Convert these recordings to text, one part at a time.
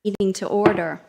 Meeting to order.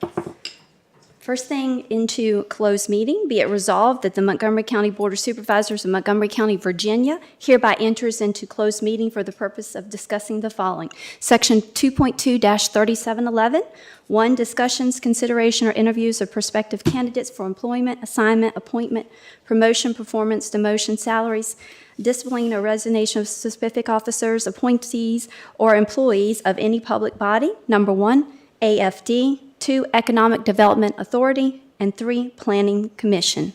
First thing, into closed meeting, be it resolved that the Montgomery County Board of Supervisors of Montgomery County, Virginia hereby enters into closed meeting for the purpose of discussing the following. Section 2.2-3711, 1, discussions, consideration, or interviews of prospective candidates for employment, assignment, appointment, promotion, performance, demotion, salaries, discipline, or resignation of specific officers, appointees, or employees of any public body. Number 1, AFD. 2, Economic Development Authority, and 3, Planning Commission.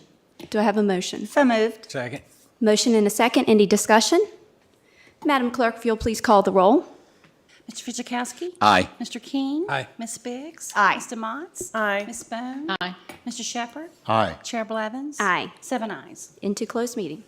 Do I have a motion? So moved. Second. Motion and a second. Any discussion? Madam Clerk, if you'll please call the roll. Mr. Fidzikowski? Aye. Mr. King? Aye. Ms. Biggs? Aye. Mr. Motts? Aye. Ms. Bone? Aye. Mr. Shepherd? Aye. Chair Blevins? Aye. 7 ayes. Into closed meeting.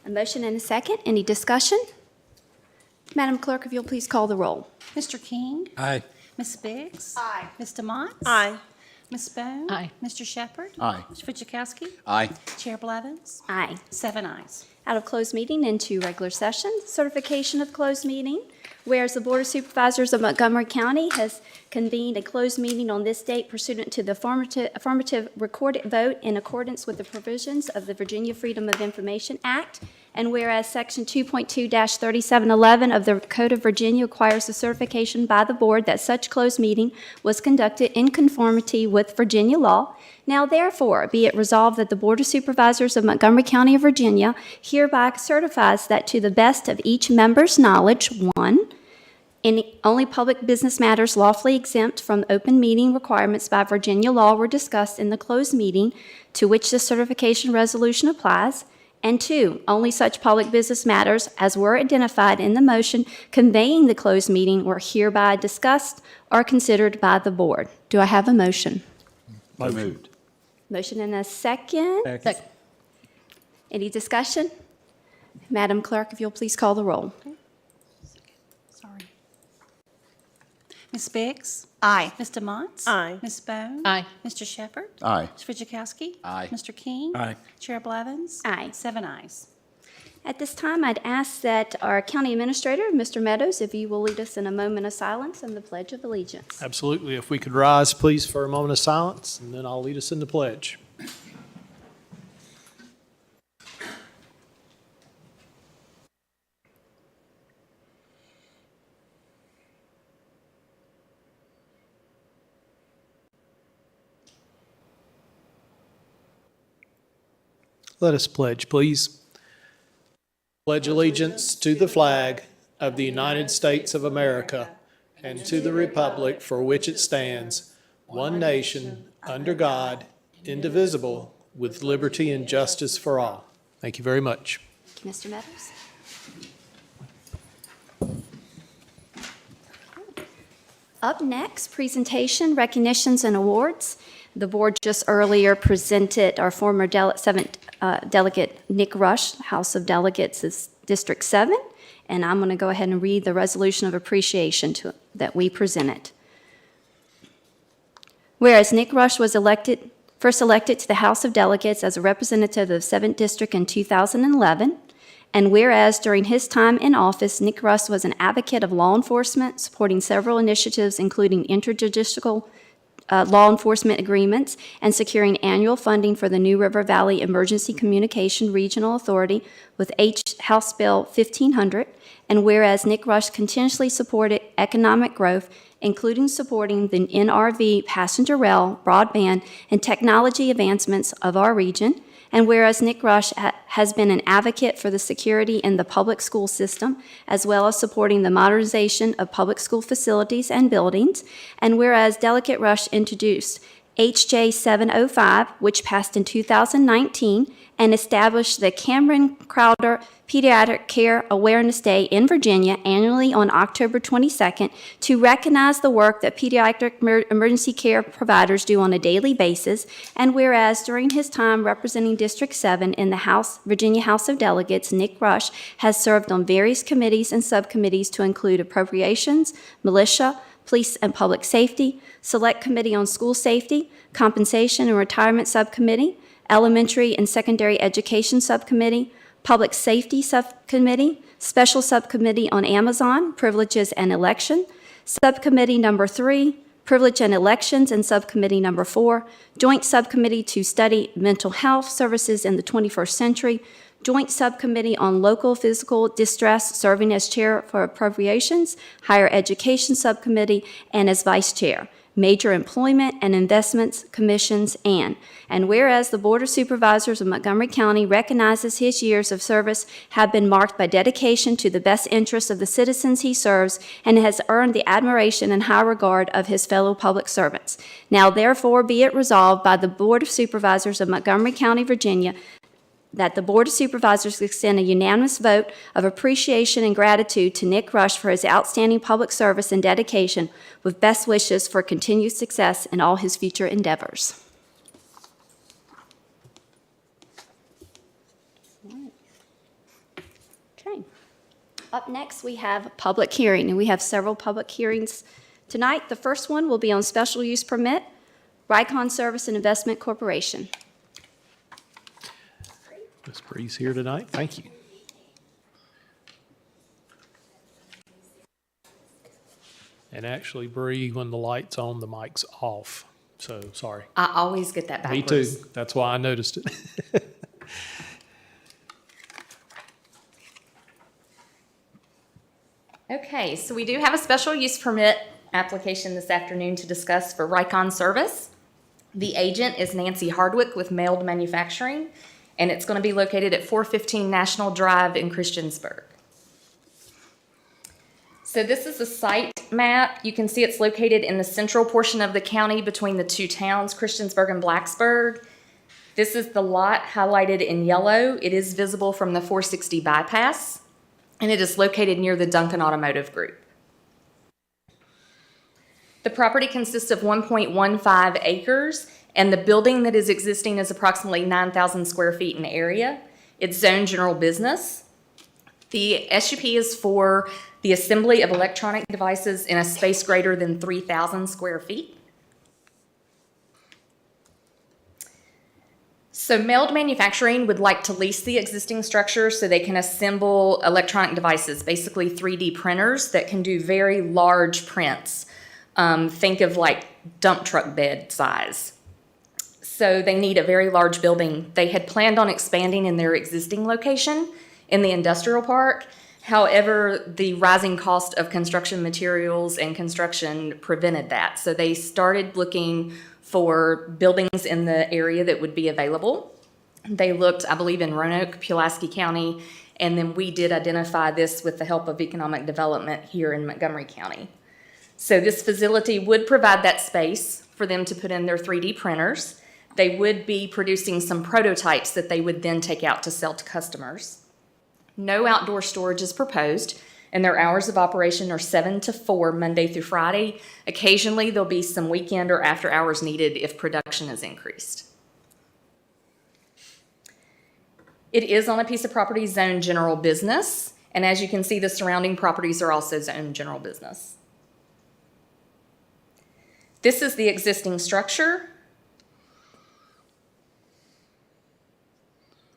A motion and a second. Any discussion? Madam Clerk, if you'll please call the roll. Mr. King? Aye. Ms. Biggs? Aye. Ms. Demott? Aye. Ms. Bone? Aye. Mr. Shepherd? Aye. Mr. Fidzikowski? Aye. Chair Blevins? Aye. 7 ayes. Out of closed meeting into regular session. Certification of closed meeting. Whereas the Board of Supervisors of Montgomery County has convened a closed meeting on this date pursuant to the affirmative recorded vote in accordance with the provisions of the Virginia Freedom of Information Act. And whereas Section 2.2-3711 of the Code of Virginia requires the certification by the board that such closed meeting was conducted in conformity with Virginia law. Now therefore, be it resolved that the Board of Supervisors of Montgomery County of Virginia hereby certifies that to the best of each member's knowledge, 1, only public business matters lawfully exempt from open meeting requirements by Virginia law were discussed in the closed meeting to which the certification resolution applies. And 2, only such public business matters as were identified in the motion conveying the closed meeting were hereby discussed or considered by the board. Do I have a motion? So moved. Motion and a second. Second. Any discussion? Madam Clerk, if you'll please call the roll. Sorry. Ms. Biggs? Aye. Ms. Demott? Aye. Ms. Bone? Aye. Mr. Shepherd? Aye. Mr. Fidzikowski? Aye. Mr. King? Aye. Chair Blevins? Aye. 7 ayes. At this time, I'd ask that our County Administrator, Mr. Meadows, if you will lead us in a moment of silence and the Pledge of Allegiance. Absolutely. If we could rise, please, for a moment of silence, and then I'll lead us in the pledge. Let us pledge, please. Pledge allegiance to the flag of the United States of America and to the republic for which it stands, one nation, under God, indivisible, with liberty and justice for all. Thank you very much. Mr. Meadows. Up next, presentation, recognitions, and awards. The board just earlier presented our former Delegate Nick Rush, House of Delegates, is District 7, and I'm going to go ahead and read the resolution of appreciation that we presented. Whereas Nick Rush was first elected to the House of Delegates as a representative of the 7th District in 2011, and whereas during his time in office, Nick Rush was an advocate of law enforcement, supporting several initiatives including interjudicial law enforcement agreements and securing annual funding for the New River Valley Emergency Communication Regional Authority with House Bill 1500, and whereas Nick Rush continuously supported economic growth, including supporting the NRV passenger rail, broadband, and technology advancements of our region, and whereas Nick Rush has been an advocate for the security in the public school system, as well as supporting the modernization of public school facilities and buildings, and whereas Delegate Rush introduced HJ 705, which passed in 2019, and established the Cameron Crowder Pediatric Care Awareness Day in Virginia annually on October 22nd to recognize the work that pediatric emergency care providers do on a daily basis, and whereas during his time representing District 7 in the Virginia House of Delegates, Nick Rush has served on various committees and subcommittees to include appropriations, militia, police and public safety, select committee on school safety, compensation and retirement subcommittee, elementary and secondary education subcommittee, public safety subcommittee, special subcommittee on Amazon, privileges and election, subcommittee number 3, privilege and elections, and subcommittee number 4, joint subcommittee to study mental health services in the 21st century, joint subcommittee on local physical distress, serving as chair for appropriations, higher education subcommittee, and as vice chair, major employment and investments commissions, and whereas the Board of Supervisors of Montgomery County recognizes his years of service have been marked by dedication to the best interests of the citizens he serves and has earned the admiration and high regard of his fellow public servants. Now therefore be it resolved by the Board of Supervisors of Montgomery County, Virginia, that the Board of Supervisors extend a unanimous vote of appreciation and gratitude to Nick Rush for his outstanding public service and dedication, with best wishes for continued success in all his future endeavors. Up next, we have public hearing, and we have several public hearings tonight. The first one will be on special use permit, Rycon Service and Investment Corporation. Ms. Bree's here tonight. Thank you. And actually, Bree, when the light's on, the mic's off. So, sorry. I always get that Me backwards. too. That's why I noticed it. Okay, so we do have a special use permit application this afternoon to discuss for Rycon Service. The agent is Nancy Hardwick with Mailed Manufacturing, and it's going to be located at 415 National Drive in Christiansburg. So this is a site map. You can see it's located in the central portion of the county between the two towns, Christiansburg and Blacksburg. This is the lot highlighted in yellow. It is visible from the 460 bypass, and it is located near the Duncan Automotive Group. The property consists of 1.15 acres, and the building that is existing is approximately 9,000 square feet in area. It's zoned general business. The SUP is for the assembly of electronic devices in a space greater than 3,000 square feet. So Mailed Manufacturing would like to lease the existing structure so they can assemble electronic devices, basically 3D printers that can do very large prints. Think of like dump truck bed size. So they need a very large building. They had planned on expanding in their existing location in the industrial park. However, the rising cost of construction materials and construction prevented that. So they started looking for buildings in the area that would be available. They looked, I believe, in Roanoke, Pulaski County, and then we did identify this with the help of economic development here in Montgomery County. So this facility would provide that space for them to put in their 3D printers. They would be producing some prototypes that they would then take out to sell to customers. No outdoor storage is proposed, and their hours of operation are 7 to 4, Monday through Friday. Occasionally, there'll be some weekend or after hours needed if production is increased. It is on a piece of property zoned general business, and as you can see, the surrounding properties are also zoned general business. This is the existing structure.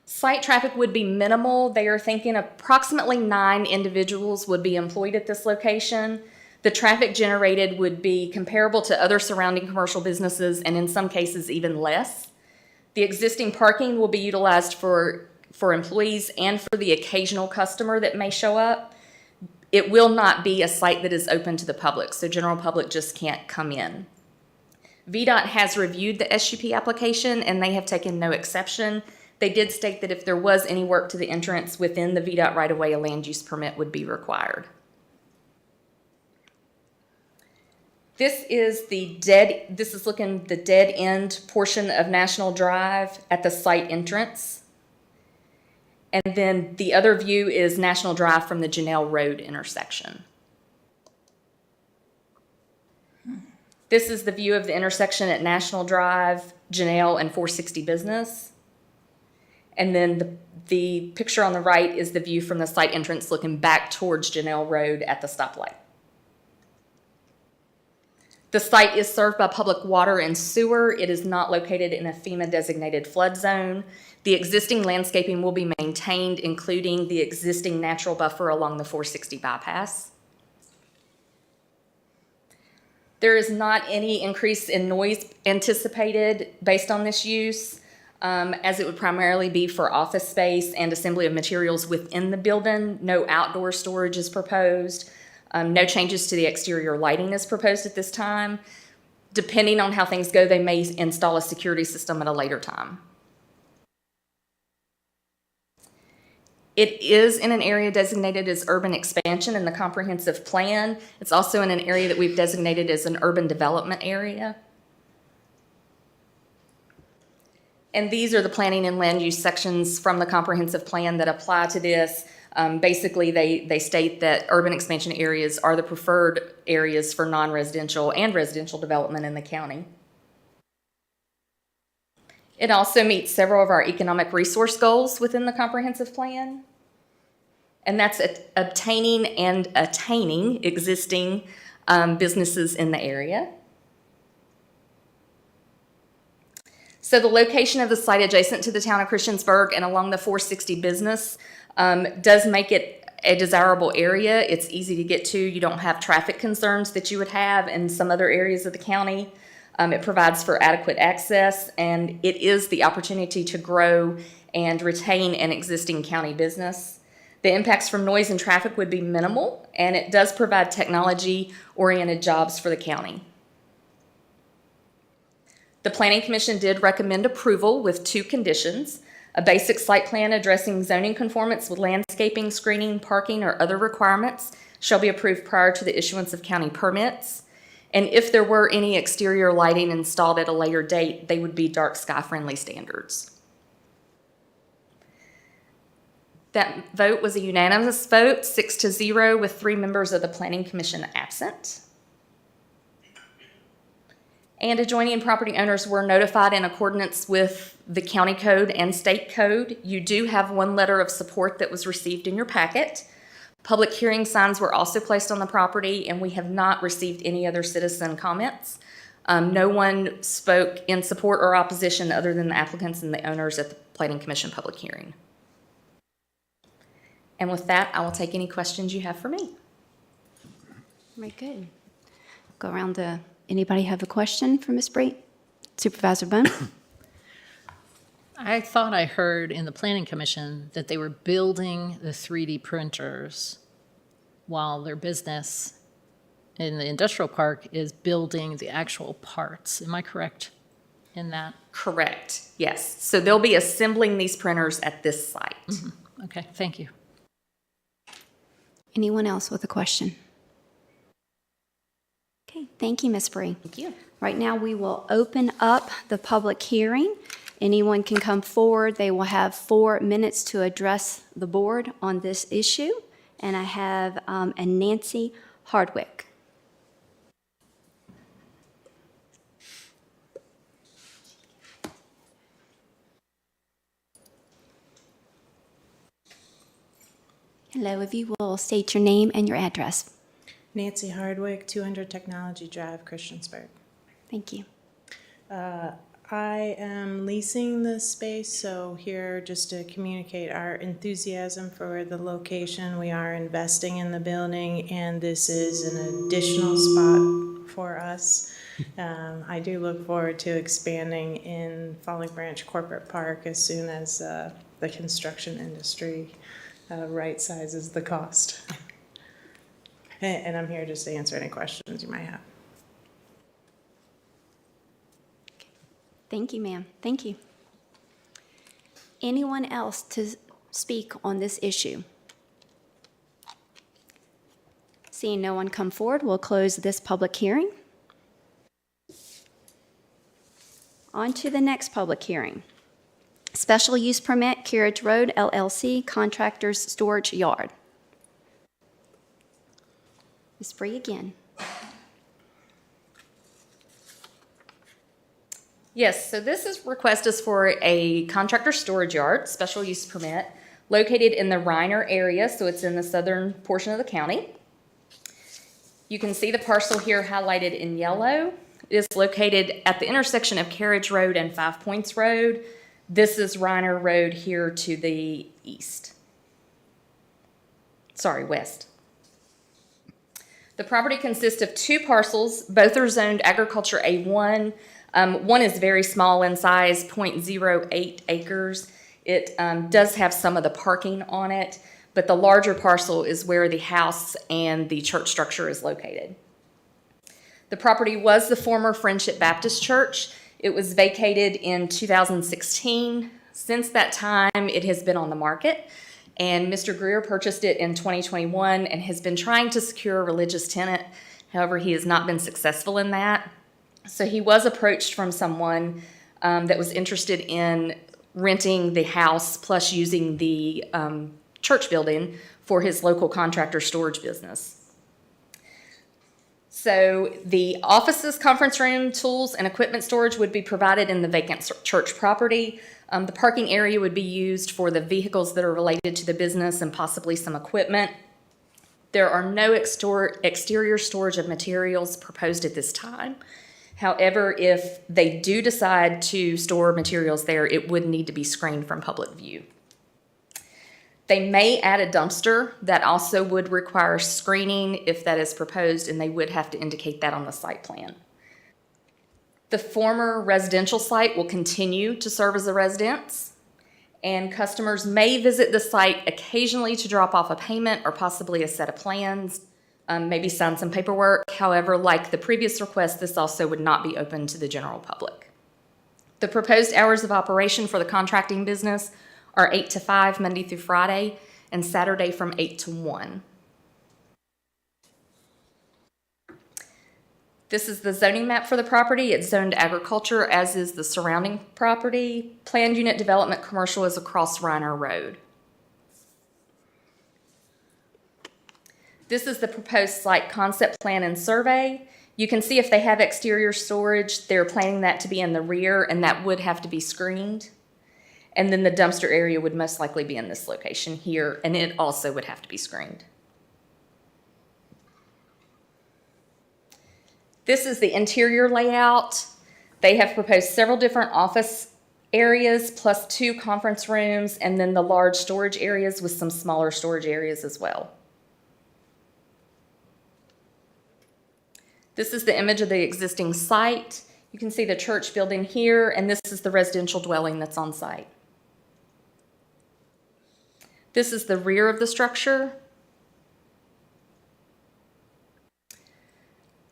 Site traffic would be minimal. They are thinking approximately 9 individuals would be employed at this location. The traffic generated would be comparable to other surrounding commercial businesses, and in some cases even less. The existing parking will be utilized for employees and for the occasional customer that may show up. It will not be a site that is open to the public, so general public just can't come in. VDOT has reviewed the SUP application, and they have taken no exception. They did state that if there was any work to the entrance within the VDOT right-of-way, a land use permit would be required. This is the dead end portion of National Drive at the site entrance. And then the other view is National Drive from the Janelle Road intersection. This is the view of the intersection at National Drive, Janelle, and 460 Business. And then the picture on the right is the view from the site entrance looking back towards Janelle Road at the stoplight. The site is served by public water and sewer. It is not located in a FEMA-designated flood zone. The existing landscaping will be maintained, including the existing natural buffer along the 460 bypass. There is not any increase in noise anticipated based on this use, as it would primarily be for office space and assembly of materials within the building. No outdoor storage is proposed. No changes to the exterior lighting is proposed at this time. Depending on how things go, they may install a security system at a later time. It is in an area designated as urban expansion in the comprehensive plan. It's also in an area that we've designated as an urban development area. And these are the planning and land use sections from the comprehensive plan that apply to this. Basically, they state that urban expansion areas are the preferred areas for non-residential and residential development in the county. It also meets several of our economic resource goals within the comprehensive plan. and that's obtaining and attaining existing businesses in the area. So the location of the site adjacent to the town of Christiansburg and along the 460 business does make it a desirable area. It's easy to get to. You don't have traffic concerns that you would have in some other areas of the county. It provides for adequate access, and it is the opportunity to grow and retain an existing county business. The impacts from noise and traffic would be minimal, and it does provide technology-oriented jobs for the county. The Planning Commission did recommend approval with 2 conditions: a basic site plan addressing zoning conformance with landscaping, screening, parking, or other requirements shall be approved prior to the issuance of county permits. And if there were any exterior lighting installed at a later date, they would be dark sky friendly standards. That vote was a unanimous vote, 6-0, with 3 members of the Planning Commission absent. And adjoining property owners were notified in accordance with the county code and state code. You do have 1 letter of support that was received in your packet. Public hearing signs were also placed on the property, and we have not received any other citizen comments. No one spoke in support or opposition other than the applicants and the owners at the Planning Commission public hearing. And with that, I will take any questions you have for me. Very good. Go around the, anybody have a question for Ms. Bree? Supervisor Bone? I thought I heard in the Planning Commission that they were building the 3D printers while their business in the industrial park is building the actual parts. Am I correct in that? Correct, yes. So they'll be assembling these printers at this site. Mm-hmm. Okay, thank you. Anyone else with a question? Okay, thank you, Ms. Bree. Thank you. Right now, we will open up the public hearing. Anyone can come forward. They will have 4 minutes to address the board on this issue. And I have a Nancy Hardwick. Hello, if you will state your name and your address. Nancy Hardwick, 200 Technology Drive, Christiansburg. Thank you. I am leasing the space, so here just to communicate our enthusiasm for the location. We are investing in the building, and this is an additional spot for us. I do look forward to expanding in Falling Branch Corporate Park as soon as the construction industry right sizes the cost. And I'm here just to answer any questions you might have. Thank you, ma'am. Thank you. Anyone else to speak on this issue? Seeing no one come forward, we'll close this public hearing. On to the next public hearing. Special use permit, Carriage Road LLC, Contractors Storage Yard. Ms. Bree again. Yes, so this request is for a contractor storage yard, special use permit, located in the Reiner area, so it's in the southern portion of the county. You can see the parcel here highlighted in yellow. It is located at the intersection of Carriage Road and 5 Points Road. This is Reiner Road here to the east. Sorry, west. The property consists of 2 parcels. Both are zoned agriculture A1. One is very small in size, 0.08 acres. It does have some of the parking on it, but the larger parcel is where the house and the church structure is located. The property was the former Friendship Baptist Church. It was vacated in 2016. Since that time, it has been on the market, and Mr. Greer purchased it in 2021 and has been trying to secure a religious tenant. However, he has not been successful in that. So he was approached from someone that was interested in renting the house plus using the church building for his local contractor storage business. So the offices, conference room, tools, and equipment storage would be provided in the vacant church property. The parking area would be used for the vehicles that are related to the business and possibly some equipment. There are no exterior storage of materials proposed at this time. However, if they do decide to store materials there, it would need to be screened from public view. They may add a dumpster that also would require screening if that is proposed, and they would have to indicate that on the site plan. The former residential site will continue to serve as a residence, and customers may visit the site occasionally to drop off a payment or possibly a set of plans, maybe sign some paperwork. However, like the previous request, this also would not be open to the general public. The proposed hours of operation for the contracting business are 8 to 5, Monday through Friday, and Saturday from 8 to 1. This is the zoning map for the property. It's zoned agriculture, as is the surrounding property. Planned unit development commercial is across Reiner Road. This is the proposed site concept plan and survey. You can see if they have exterior storage, they're planning that to be in the rear, and that would have to be screened. And then the dumpster area would most likely be in this location here, and it also would have to be screened. This is the interior layout. They have proposed several different office areas plus 2 conference rooms, and then the large storage areas with some smaller storage areas as well. This is the image of the existing site. You can see the church building here, and this is the residential dwelling that's on site. This is the rear of the structure.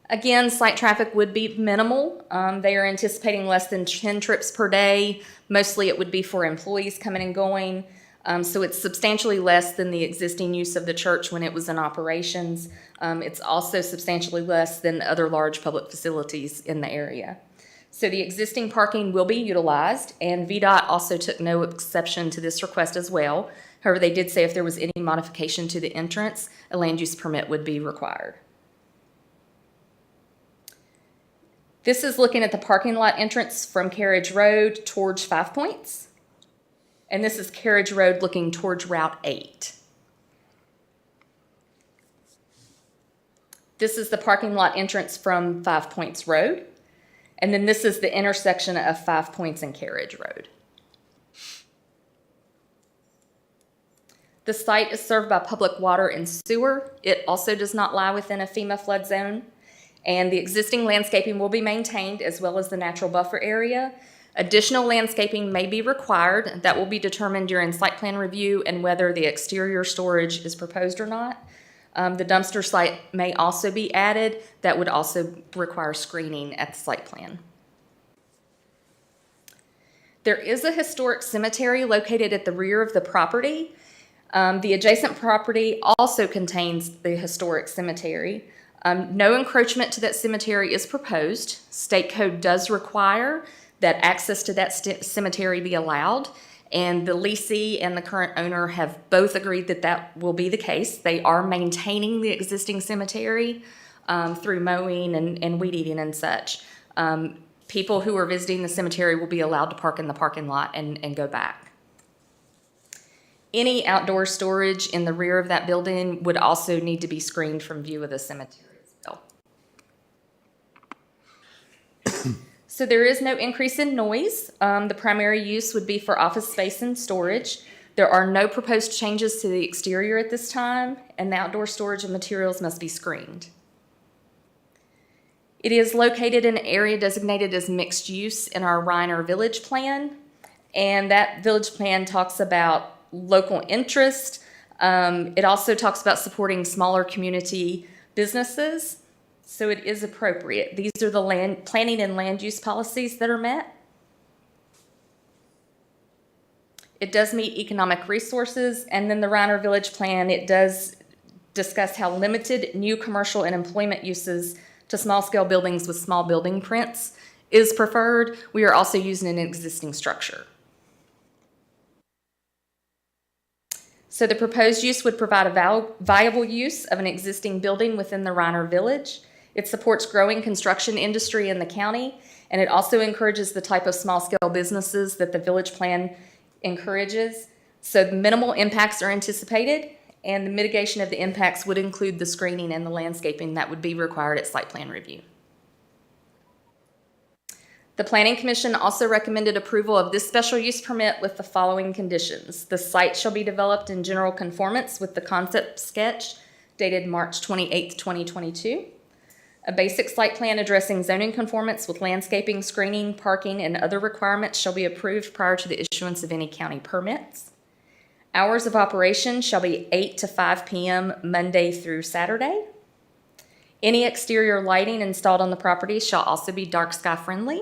Again, site traffic would be minimal. They are anticipating less than 10 trips per day. Mostly it would be for employees coming and going. So it's substantially less than the existing use of the church when it was in operations. It's also substantially less than other large public facilities in the area. So the existing parking will be utilized, and VDOT also took no exception to this request as well. However, they did say if there was any modification to the entrance, a land use permit would be required. This is looking at the parking lot entrance from Carriage Road towards 5 Points. And this is Carriage Road looking towards Route 8. This is the parking lot entrance from 5 Points Road. And then this is the intersection of 5 Points and Carriage Road. The site is served by public water and sewer. It also does not lie within a FEMA flood zone. And the existing landscaping will be maintained as well as the natural buffer area. Additional landscaping may be required. That will be determined during site plan review and whether the exterior storage is proposed or not. The dumpster site may also be added. That would also require screening at the site plan. There is a historic cemetery located at the rear of the property. The adjacent property also contains the historic cemetery. No encroachment to that cemetery is proposed. State code does require that access to that cemetery be allowed, and the leasee and the current owner have both agreed that that will be the case. They are maintaining the existing cemetery through mowing and weed eating and such. People who are visiting the cemetery will be allowed to park in the parking lot and go back. Any outdoor storage in the rear of that building would also need to be screened from view of the cemetery as well. So there is no increase in noise. The primary use would be for office space and storage. There are no proposed changes to the exterior at this time, and the outdoor storage of materials must be screened. It is located in an area designated as mixed use in our Reiner Village Plan, and that village plan talks about local interest. It also talks about supporting smaller community businesses, so it is appropriate. These are the planning and land use policies that are met. It does meet economic resources, and then the Reiner Village Plan, it does discuss how limited new commercial and employment uses to small-scale buildings with small building prints is preferred. We are also using an existing structure. So the proposed use would provide a viable use of an existing building within the Reiner Village. It supports growing construction industry in the county, and it also encourages the type of small-scale businesses that the village plan encourages. So minimal impacts are anticipated, and the mitigation of the impacts would include the screening and the landscaping that would be required at site plan review. The Planning Commission also recommended approval of this special use permit with the following conditions. The site shall be developed in general conformance with the concept sketch dated March 28, 2022. A basic site plan addressing zoning conformance with landscaping, screening, parking, and other requirements shall be approved prior to the issuance of any county permits. Hours of operation shall be 8 to 5 p.m. Monday through Saturday. Any exterior lighting installed on the property shall also be dark sky friendly.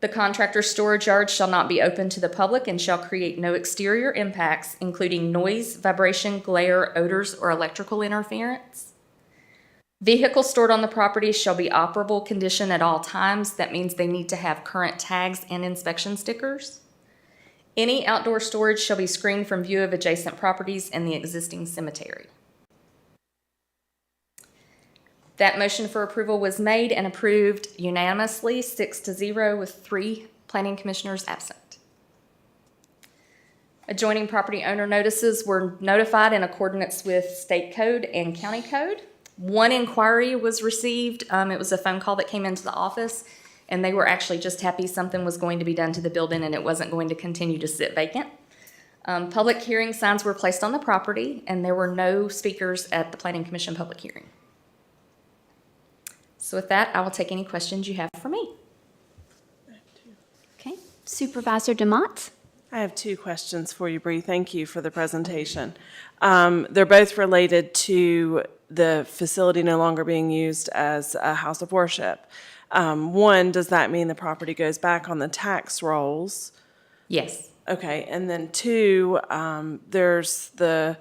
The contractor's storage yard shall not be open to the public and shall create no exterior impacts, including noise, vibration, glare, odors, or electrical interference. Vehicles stored on the property shall be operable condition at all times. That means they need to have current tags and inspection stickers. Any outdoor storage shall be screened from view of adjacent properties and the existing cemetery. That motion for approval was made and approved unanimously, 6-0, with 3 planning commissioners absent. Adjoining property owner notices were notified in accordance with state code and county code. 1 inquiry was received. It was a phone call that came into the office, and they were actually just happy something was going to be done to the building and it wasn't going to continue to sit vacant. Public hearing signs were placed on the property, and there were no speakers at the Planning Commission public hearing. So with that, I will take any questions you have for me. Okay. Supervisor DeMott? I have 2 questions for you, Bree. Thank you for the presentation. They're both related to the facility no longer being used as a house of worship. 1, does that mean the property goes back on the tax rolls? Yes. Okay, and then 2, there's the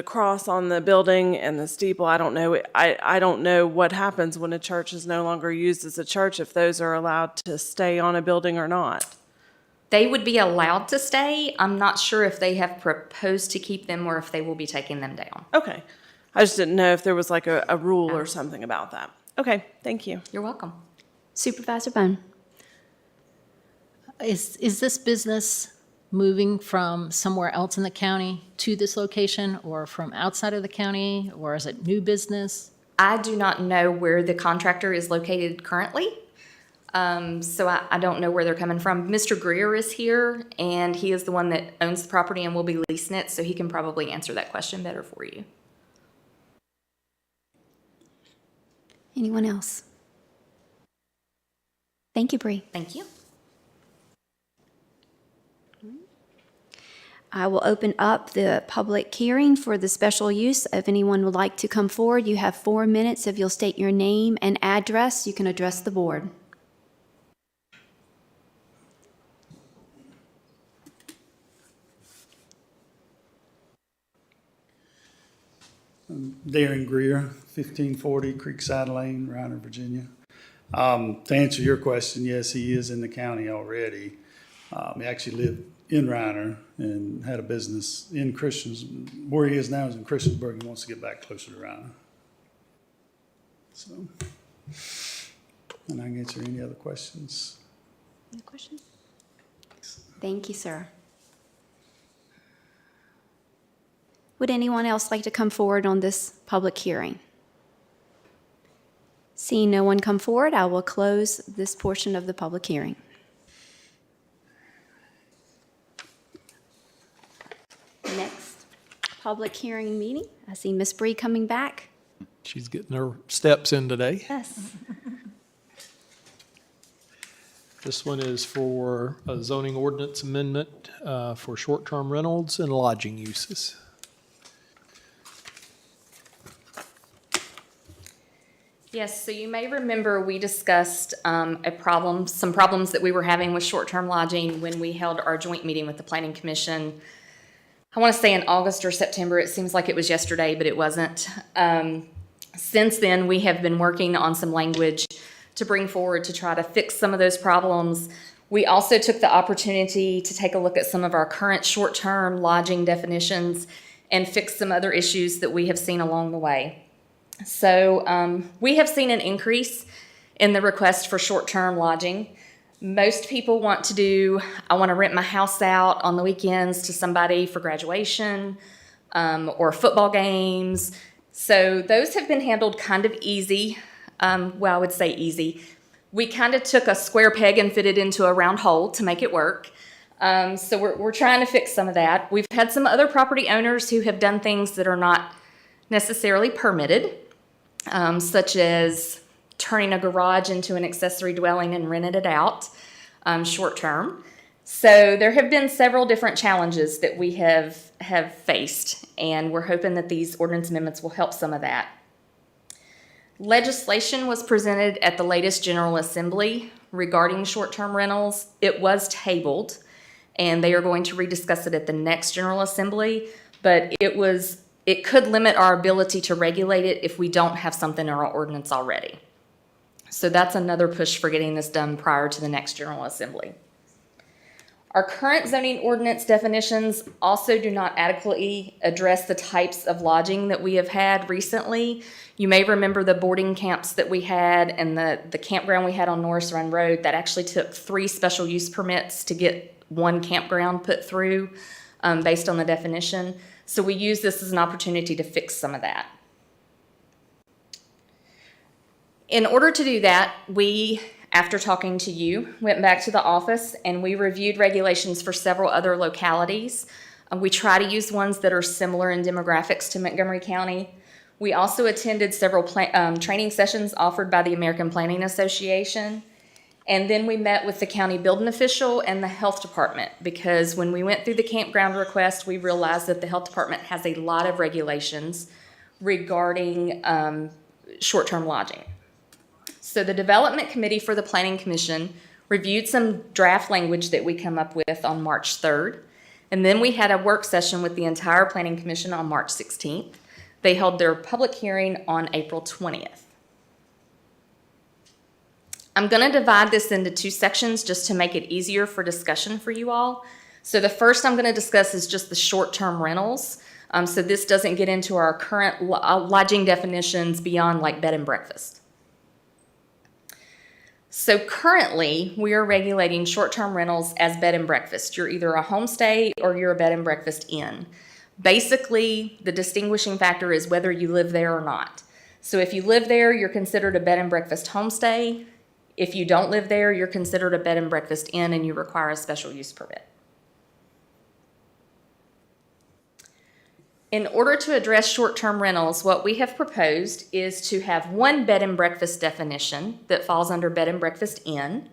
cross on the building and the steeple. I don't know. I don't know what happens when a church is no longer used as a church, if those are allowed to stay on a building or not. They would be allowed to stay. I'm not sure if they have proposed to keep them or if they will be taking them down. Okay. I just didn't know if there was like a rule or something about that. Okay, thank you. You're welcome. Supervisor Bone? Is this business moving from somewhere else in the county to this location, or from outside of the county, or is it new business? I do not know where the contractor is located currently, so I don't know where they're coming from. Mr. Greer is here, and he is the one that owns the property and will be leasing it, so he can probably answer that question better for you. Anyone else? Thank you, Bree. Thank you. I will open up the public hearing for the special use. If anyone would like to come forward, you have 4 minutes. If you'll state your name and address, you can address the board. Darren Greer, 1540 Creekside Lane, Roanoke, Virginia. To answer your question, yes, he is in the county already. He actually lived in Roanoke and had a business in where he is now is in Christiansburg. He wants to get back closer to Roanoke. So, and I can answer any other questions. Any questions? Thank you, sir. Would anyone else like to come forward on this public hearing? Seeing no one come forward, I will close this portion of the public hearing. Next public hearing meeting. I see Miss Bree coming back. She's getting her steps in today. Yes. This one is for a zoning ordinance amendment for short-term rentals and lodging uses. Yes, so you may remember we discussed some problems that we were having with short-term lodging when we held our joint meeting with the Planning Commission. I want to say in August or September. It seems like it was yesterday, but it wasn't. Since then, we have been working on some language to bring forward to try to fix some of those problems. We also took the opportunity to take a look at some of our current short-term lodging definitions and fix some other issues that we have seen along the way. So we have seen an increase in the request for short-term lodging. Most people want to do, I want to rent my house out on the weekends to somebody for graduation or football games. So those have been handled kind of easy. Well, I would say easy. We kind of took a square peg and fitted into a round hole to make it work. So we're trying to fix some of that. We've had some other property owners who have done things that are not necessarily permitted, such as turning a garage into an accessory dwelling and rented it out short term. So there have been several different challenges that we have faced, and we're hoping that these ordinance amendments will help some of that. Legislation was presented at the latest General Assembly regarding short-term rentals. It was tabled, and they are going to rediscuss it at the next General Assembly, but it could limit our ability to regulate it if we don't have something in our ordinance already. So that's another push for getting this done prior to the next General Assembly. Our current zoning ordinance definitions also do not adequately address the types of lodging that we have had recently. You may remember the boarding camps that we had and the campground we had on Norris Run Road. That actually took 3 special use permits to get 1 campground put through based on the definition. So we use this as an opportunity to fix some of that. In order to do that, we, after talking to you, went back to the office and we reviewed regulations for several other localities. We try to use ones that are similar in demographics to Montgomery County. We also attended several training sessions offered by the American Planning Association. And then we met with the county building official and the health department, because when we went through the campground request, we realized that the health department has a lot of regulations regarding short-term lodging. So the Development Committee for the Planning Commission reviewed some draft language that we come up with on March 3rd. And then we had a work session with the entire Planning Commission on March 16th. They held their public hearing on April 20th. I'm going to divide this into 2 sections just to make it easier for discussion for you all. So the first I'm going to discuss is just the short-term rentals. So this doesn't get into our current lodging definitions beyond like bed and breakfast. So currently, we are regulating short-term rentals as bed and breakfast. You're either a homestay or you're a bed and breakfast inn. Basically, the distinguishing factor is whether you live there or not. So if you live there, you're considered a bed and breakfast homestay. If you don't live there, you're considered a bed and breakfast inn and you require a special use permit. In order to address short-term rentals, what we have proposed is to have 1 bed and breakfast definition that falls under bed and breakfast inn.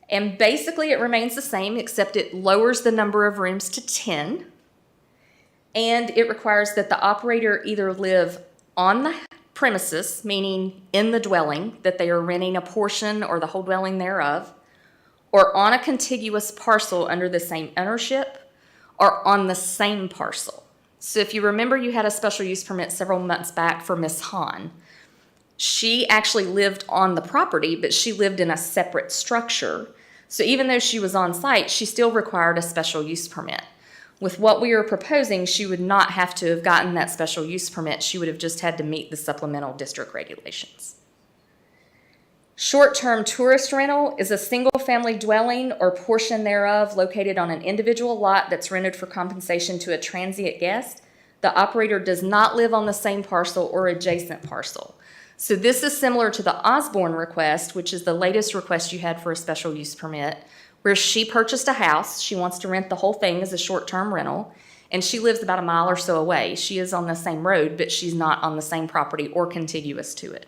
And basically it remains the same, except it lowers the number of rooms to 10. And it requires that the operator either live on the premises, meaning in the dwelling, that they are renting a portion or the whole dwelling thereof, or on a contiguous parcel under the same ownership, or on the same parcel. So if you remember, you had a special use permit several months back for Miss Hahn. She actually lived on the property, but she lived in a separate structure. So even though she was on site, she still required a special use permit. With what we are proposing, she would not have to have gotten that special use permit. She would have just had to meet the supplemental district regulations. Short-term tourist rental is a single-family dwelling or portion thereof located on an individual lot that's rented for compensation to a transient guest. The operator does not live on the same parcel or adjacent parcel. So this is similar to the Osborne request, which is the latest request you had for a special use permit, where she purchased a house. She wants to rent the whole thing as a short-term rental, and she lives about a mile or so away. She is on the same road, but she's not on the same property or contiguous to it.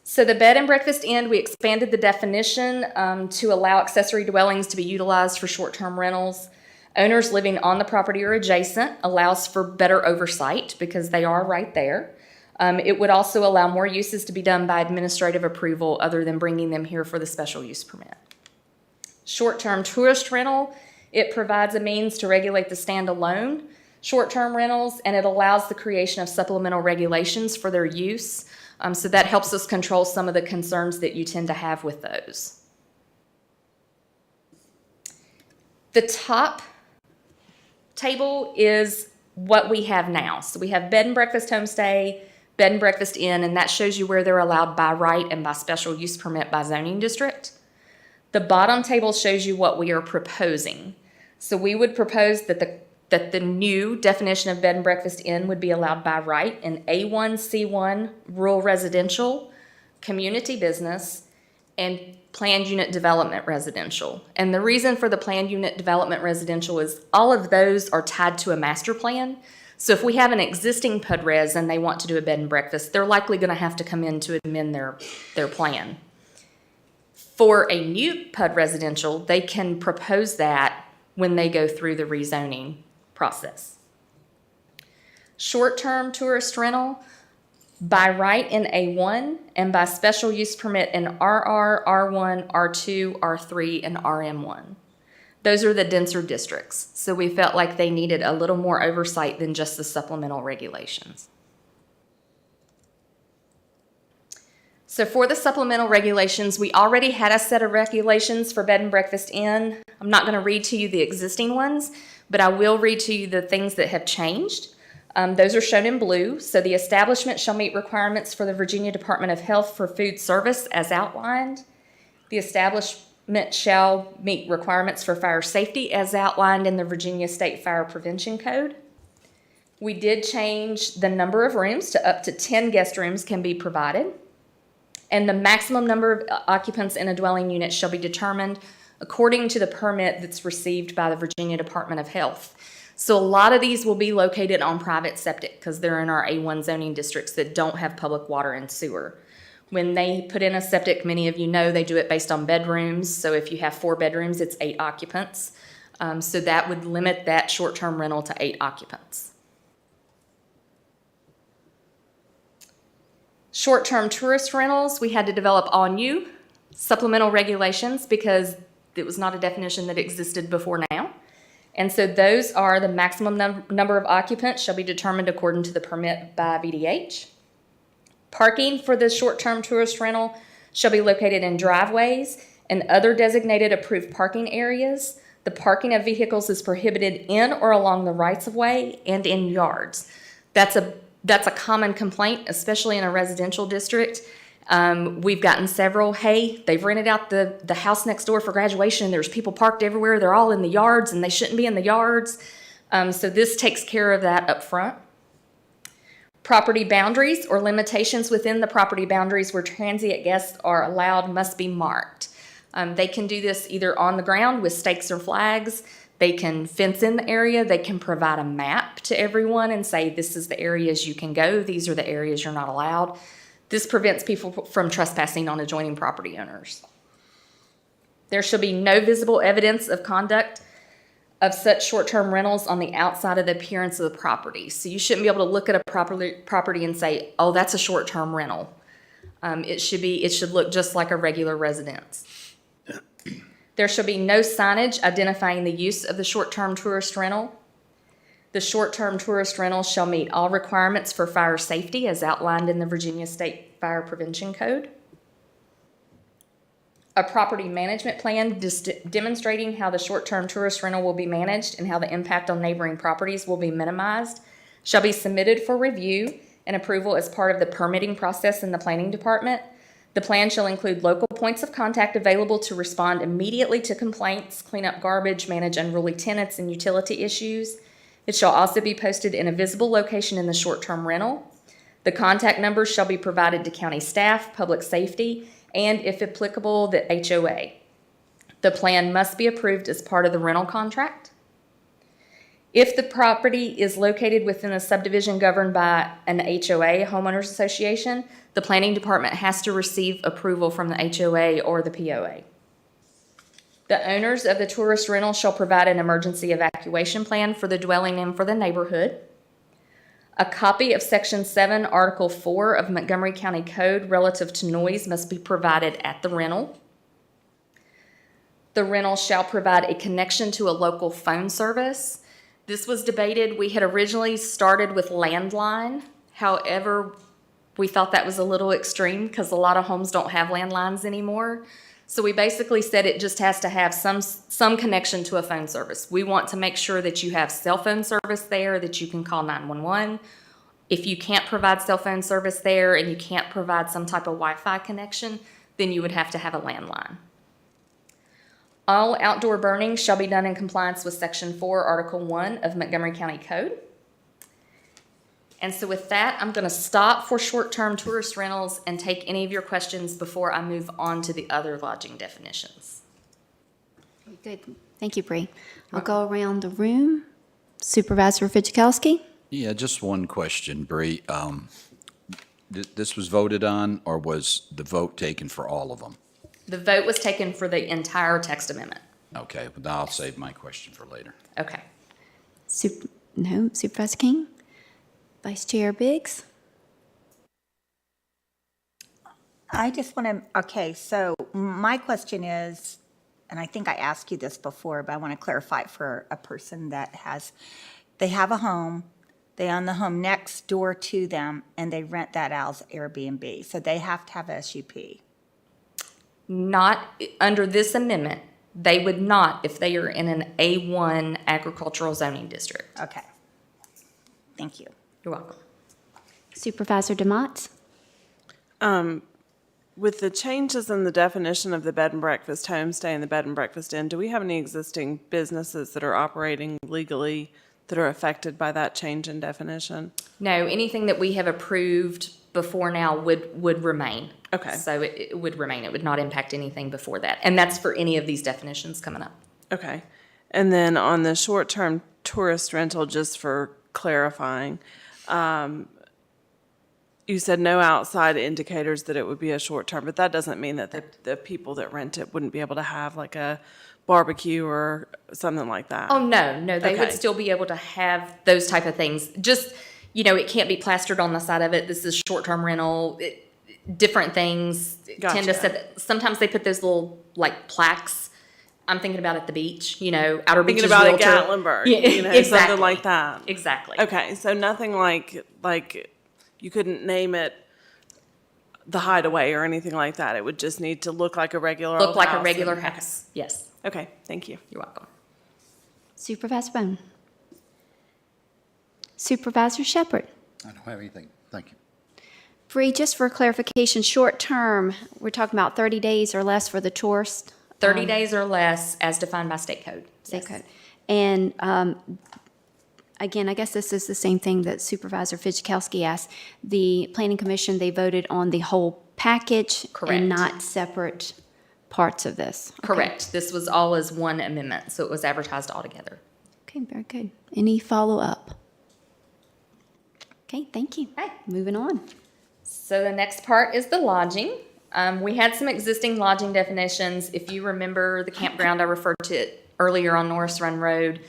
So the bed and breakfast inn, we expanded the definition to allow accessory dwellings to be utilized for short-term rentals. Owners living on the property or adjacent allows for better oversight because they are right there. It would also allow more uses to be done by administrative approval other than bringing them here for the special use permit. Short-term tourist rental, it provides a means to regulate the standalone short-term rentals, and it allows the creation of supplemental regulations for their use. So that helps us control some of the concerns that you tend to have with those. The top table is what we have now. So we have bed and breakfast homestay, bed and breakfast inn, and that shows you where they're allowed by right and by special use permit by zoning district. The bottom table shows you what we are proposing. So we would propose that the new definition of bed and breakfast inn would be allowed by right in A1, C1, rural residential, community business, and planned unit development residential. And the reason for the planned unit development residential is all of those are tied to a master plan. So if we have an existing PUD res and they want to do a bed and breakfast, they're likely going to have to come in to amend their plan. For a new PUD residential, they can propose that when they go through the rezoning process. Short-term tourist rental, by right in A1 and by special use permit in RR, R1, R2, R3, and RM1. Those are the denser districts, so we felt like they needed a little more oversight than just the supplemental regulations. So for the supplemental regulations, we already had a set of regulations for bed and breakfast inn. I'm not going to read to you the existing ones, but I will read to you the things that have changed. Those are shown in blue. So the establishment shall meet requirements for the Virginia Department of Health for food service as outlined. The establishment shall meet requirements for fire safety as outlined in the Virginia State Fire Prevention Code. We did change the number of rooms to up to 10 guest rooms can be provided. And the maximum number of occupants in a dwelling unit shall be determined according to the permit that's received by the Virginia Department of Health. So a lot of these will be located on private septic because they're in our A1 zoning districts that don't have public water and sewer. When they put in a septic, many of you know they do it based on bedrooms. So if you have 4 bedrooms, it's 8 occupants. So that would limit that short-term rental to 8 occupants. Short-term tourist rentals, we had to develop all new supplemental regulations because it was not a definition that existed before now. And so those are the maximum number of occupants shall be determined according to the permit by VDH. Parking for the short-term tourist rental shall be located in driveways and other designated approved parking areas. The parking of vehicles is prohibited in or along the rights-of-way and in yards. That's a common complaint, especially in a residential district. We've gotten several, hey, they've rented out the house next door for graduation. There's people parked everywhere. They're all in the yards and they shouldn't be in the yards. So this takes care of that up front. Property boundaries or limitations within the property boundaries where transient guests are allowed must be marked. They can do this either on the ground with stakes or flags. They can fence in the area. They can provide a map to everyone and say, this is the areas you can go. These are the areas you're not allowed. This prevents people from trespassing on adjoining property owners. There shall be no visible evidence of conduct of such short-term rentals on the outside of the appearance of the property. So you shouldn't be able to look at a property and say, oh, that's a short-term rental. It should look just like a regular residence. There shall be no signage identifying the use of the short-term tourist rental. The short-term tourist rental shall meet all requirements for fire safety as outlined in the Virginia State Fire Prevention Code. A property management plan demonstrating how the short-term tourist rental will be managed and how the impact on neighboring properties will be minimized shall be submitted for review and approval as part of the permitting process in the planning department. The plan shall include local points of contact available to respond immediately to complaints, clean up garbage, manage unruly tenants and utility issues. It shall also be posted in a visible location in the short-term rental. The contact numbers shall be provided to county staff, public safety, and if applicable, the HOA. The plan must be approved as part of the rental contract. If the property is located within a subdivision governed by an HOA, homeowners association, the planning department has to receive approval from the HOA or the POA. The owners of the tourist rental shall provide an emergency evacuation plan for the dwelling and for the neighborhood. A copy of Section 7, Article 4 of Montgomery County Code relative to noise must be provided at the rental. The rental shall provide a connection to a local phone service. This was debated. We had originally started with landline. However, we thought that was a little extreme because a lot of homes don't have landlines anymore. So we basically said it just has to have some connection to a phone service. We want to make sure that you have cell phone service there, that you can call 911. If you can't provide cell phone service there and you can't provide some type of Wi-Fi connection, then you would have to have a landline. All outdoor burning shall be done in compliance with Section 4, Article 1 of Montgomery County Code. And so with that, I'm going to stop for short-term tourist rentals and take any of your questions before I move on to the other lodging definitions. Good. Thank you, Bree. I'll go around the room. Supervisor Fidzikowski? Yeah, just one question, Bree. This was voted on, or was the vote taken for all of them? The vote was taken for the entire text amendment. Okay, but I'll save my question for later. Okay. No, Supervisor King? Vice Chair Biggs? I just want to, okay, so my question is, and I think I asked you this before, but I want to clarify it for a person that they have a home, they own the home next door to them, and they rent that out as Airbnb. So they have to have a SUP. Not under this amendment. They would not if they are in an A1 agricultural zoning district. Okay. Thank you. You're welcome. Supervisor DeMott? With the changes in the definition of the bed and breakfast homestay and the bed and breakfast inn, do we have any existing businesses that are operating legally that are affected by that change in definition? No, anything that we have approved before now would remain. Okay. So it would remain. It would not impact anything before that. And that's for any of these definitions coming up. Okay. And then on the short-term tourist rental, just for clarifying, you said no outside indicators that it would be a short-term, but that doesn't mean that the people that rent it wouldn't be able to have like a barbecue or something like that? Oh, no, they would Okay. still be able to have those type of things. Just, it can't be plastered on the side of it. This is short-term rental. Different things tend to Gotcha. set that. Sometimes they put those little plaques. I'm thinking about at the beach, Outer Beaches Thinking about Realtor. at Gatlinburg, Yeah, exactly. something like that. Exactly. Okay, so nothing like you couldn't name it the Hideaway or anything like that. It would just need to look like a regular Look old like a house regular and- house. Yes, Okay, thank you. you're welcome. Supervisor Bone? Supervisor Shepherd? I don't have anything. Thank you. Bree, just for clarification, short term, we're talking about 30 days or less for the tourist? 30 days or less as defined by state code. State Yes. code. And again, I guess this is the same thing that Supervisor Fidzikowski asked. The Planning Commission, they voted on the whole package Correct. and not separate parts of this. Okay. Correct. This was all as one amendment, so it was advertised all together. Okay, very good. Any follow-up? Okay, thank you. Okay. Moving on. So the next part is the lodging. We had some existing lodging definitions. If you remember the campground I referred to it earlier on Norris Run Road,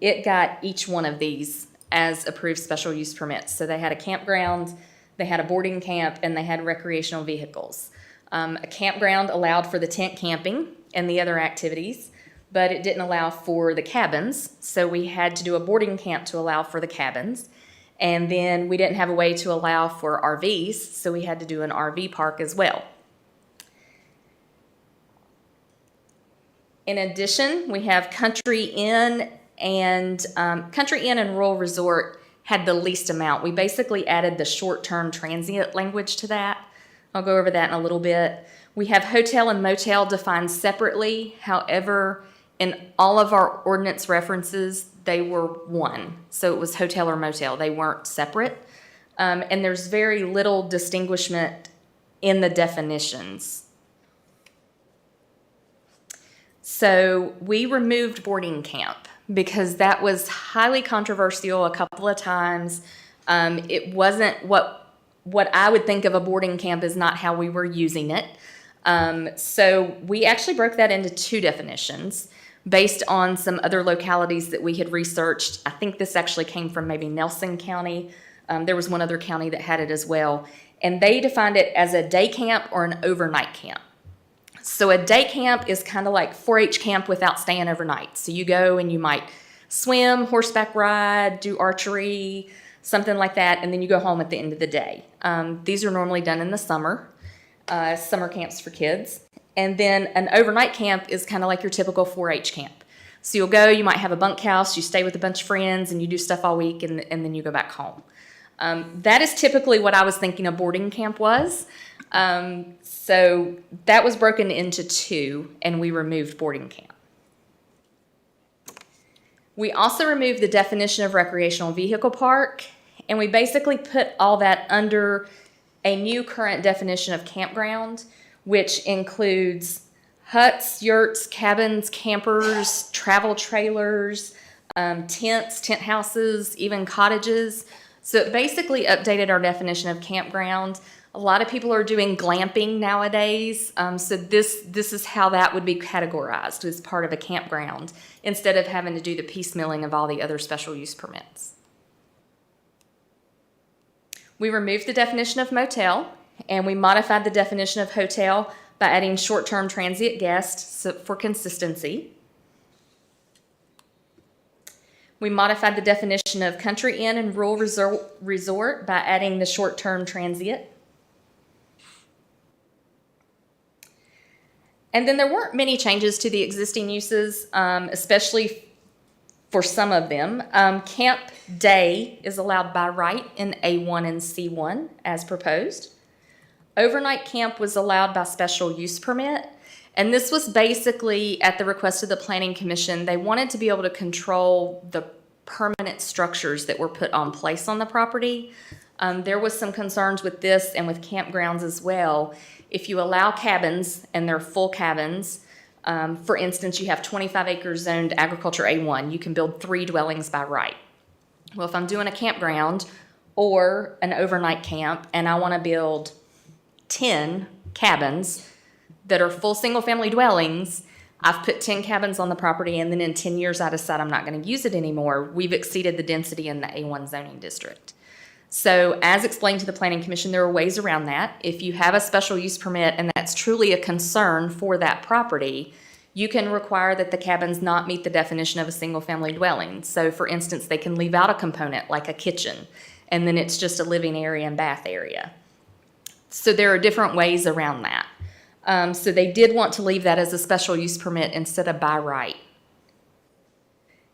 it got each one of these as approved special use permits. So they had a campground, they had a boarding camp, and they had recreational vehicles. A campground allowed for the tent camping and the other activities, but it didn't allow for the cabins. So we had to do a boarding camp to allow for the cabins. And then we didn't have a way to allow for RVs, so we had to do an RV park as well. In addition, we have Country Inn and Rural Resort had the least amount. We basically added the short-term transient language to that. I'll go over that in a little bit. We have hotel and motel defined separately. However, in all of our ordinance references, they were one. So it was hotel or motel. They weren't separate. And there's very little distinguishment in the definitions. So we removed boarding camp because that was highly controversial a couple of times. It wasn't what I would think of a boarding camp is not how we were using it. So we actually broke that into two definitions based on some other localities that we had researched. I think this actually came from maybe Nelson County. There was one other county that had it as well. And they defined it as a day camp or an overnight camp. So a day camp is kind of like 4-H camp without staying overnight. So you go and you might swim, horseback ride, do archery, something like that, and then you go home at the end of the day. These are normally done in the summer camps for kids. And then an overnight camp is kind of like your typical 4-H camp. So you'll go, you might have a bunkhouse, you stay with a bunch of friends, and you do stuff all week, and then you go back home. That is typically what I was thinking a boarding camp was. So that was broken into 2, and we removed boarding camp. We also removed the definition of recreational vehicle park, and we basically put all that under a new current definition of campground, which includes huts, yurts, cabins, campers, travel trailers, tents, tent houses, even cottages. So it basically updated our definition of campground. A lot of people are doing glamping nowadays, so this is how that would be categorized as part of a campground, instead of having to do the piecemealing of all the other special use permits. We removed the definition of motel, and we modified the definition of hotel by adding short-term transient guests for consistency. We modified the definition of country inn and rural resort by adding the short-term transient. And then there weren't many changes to the existing uses, especially for some of them. Camp day is allowed by right in A1 and C1 as proposed. Overnight camp was allowed by special use permit. And this was basically at the request of the Planning Commission. They wanted to be able to control the permanent structures that were put on place on the property. There was some concerns with this and with campgrounds as well. If you allow cabins, and they're full cabins, for instance, you have 25 acres zoned agriculture A1, you can build 3 dwellings by right. Well, if I'm doing a campground or an overnight camp and I want to build 10 cabins that are full single-family dwellings, I've put 10 cabins on the property, and then in 10 years I decide I'm not going to use it anymore, we've exceeded the density in the A1 zoning district. So as explained to the Planning Commission, there are ways around that. If you have a special use permit and that's truly a concern for that property, you can require that the cabins not meet the definition of a single-family dwelling. So for instance, they can leave out a component like a kitchen, and then it's just a living area and bath area. So there are different ways around that. So they did want to leave that as a special use permit instead of by right.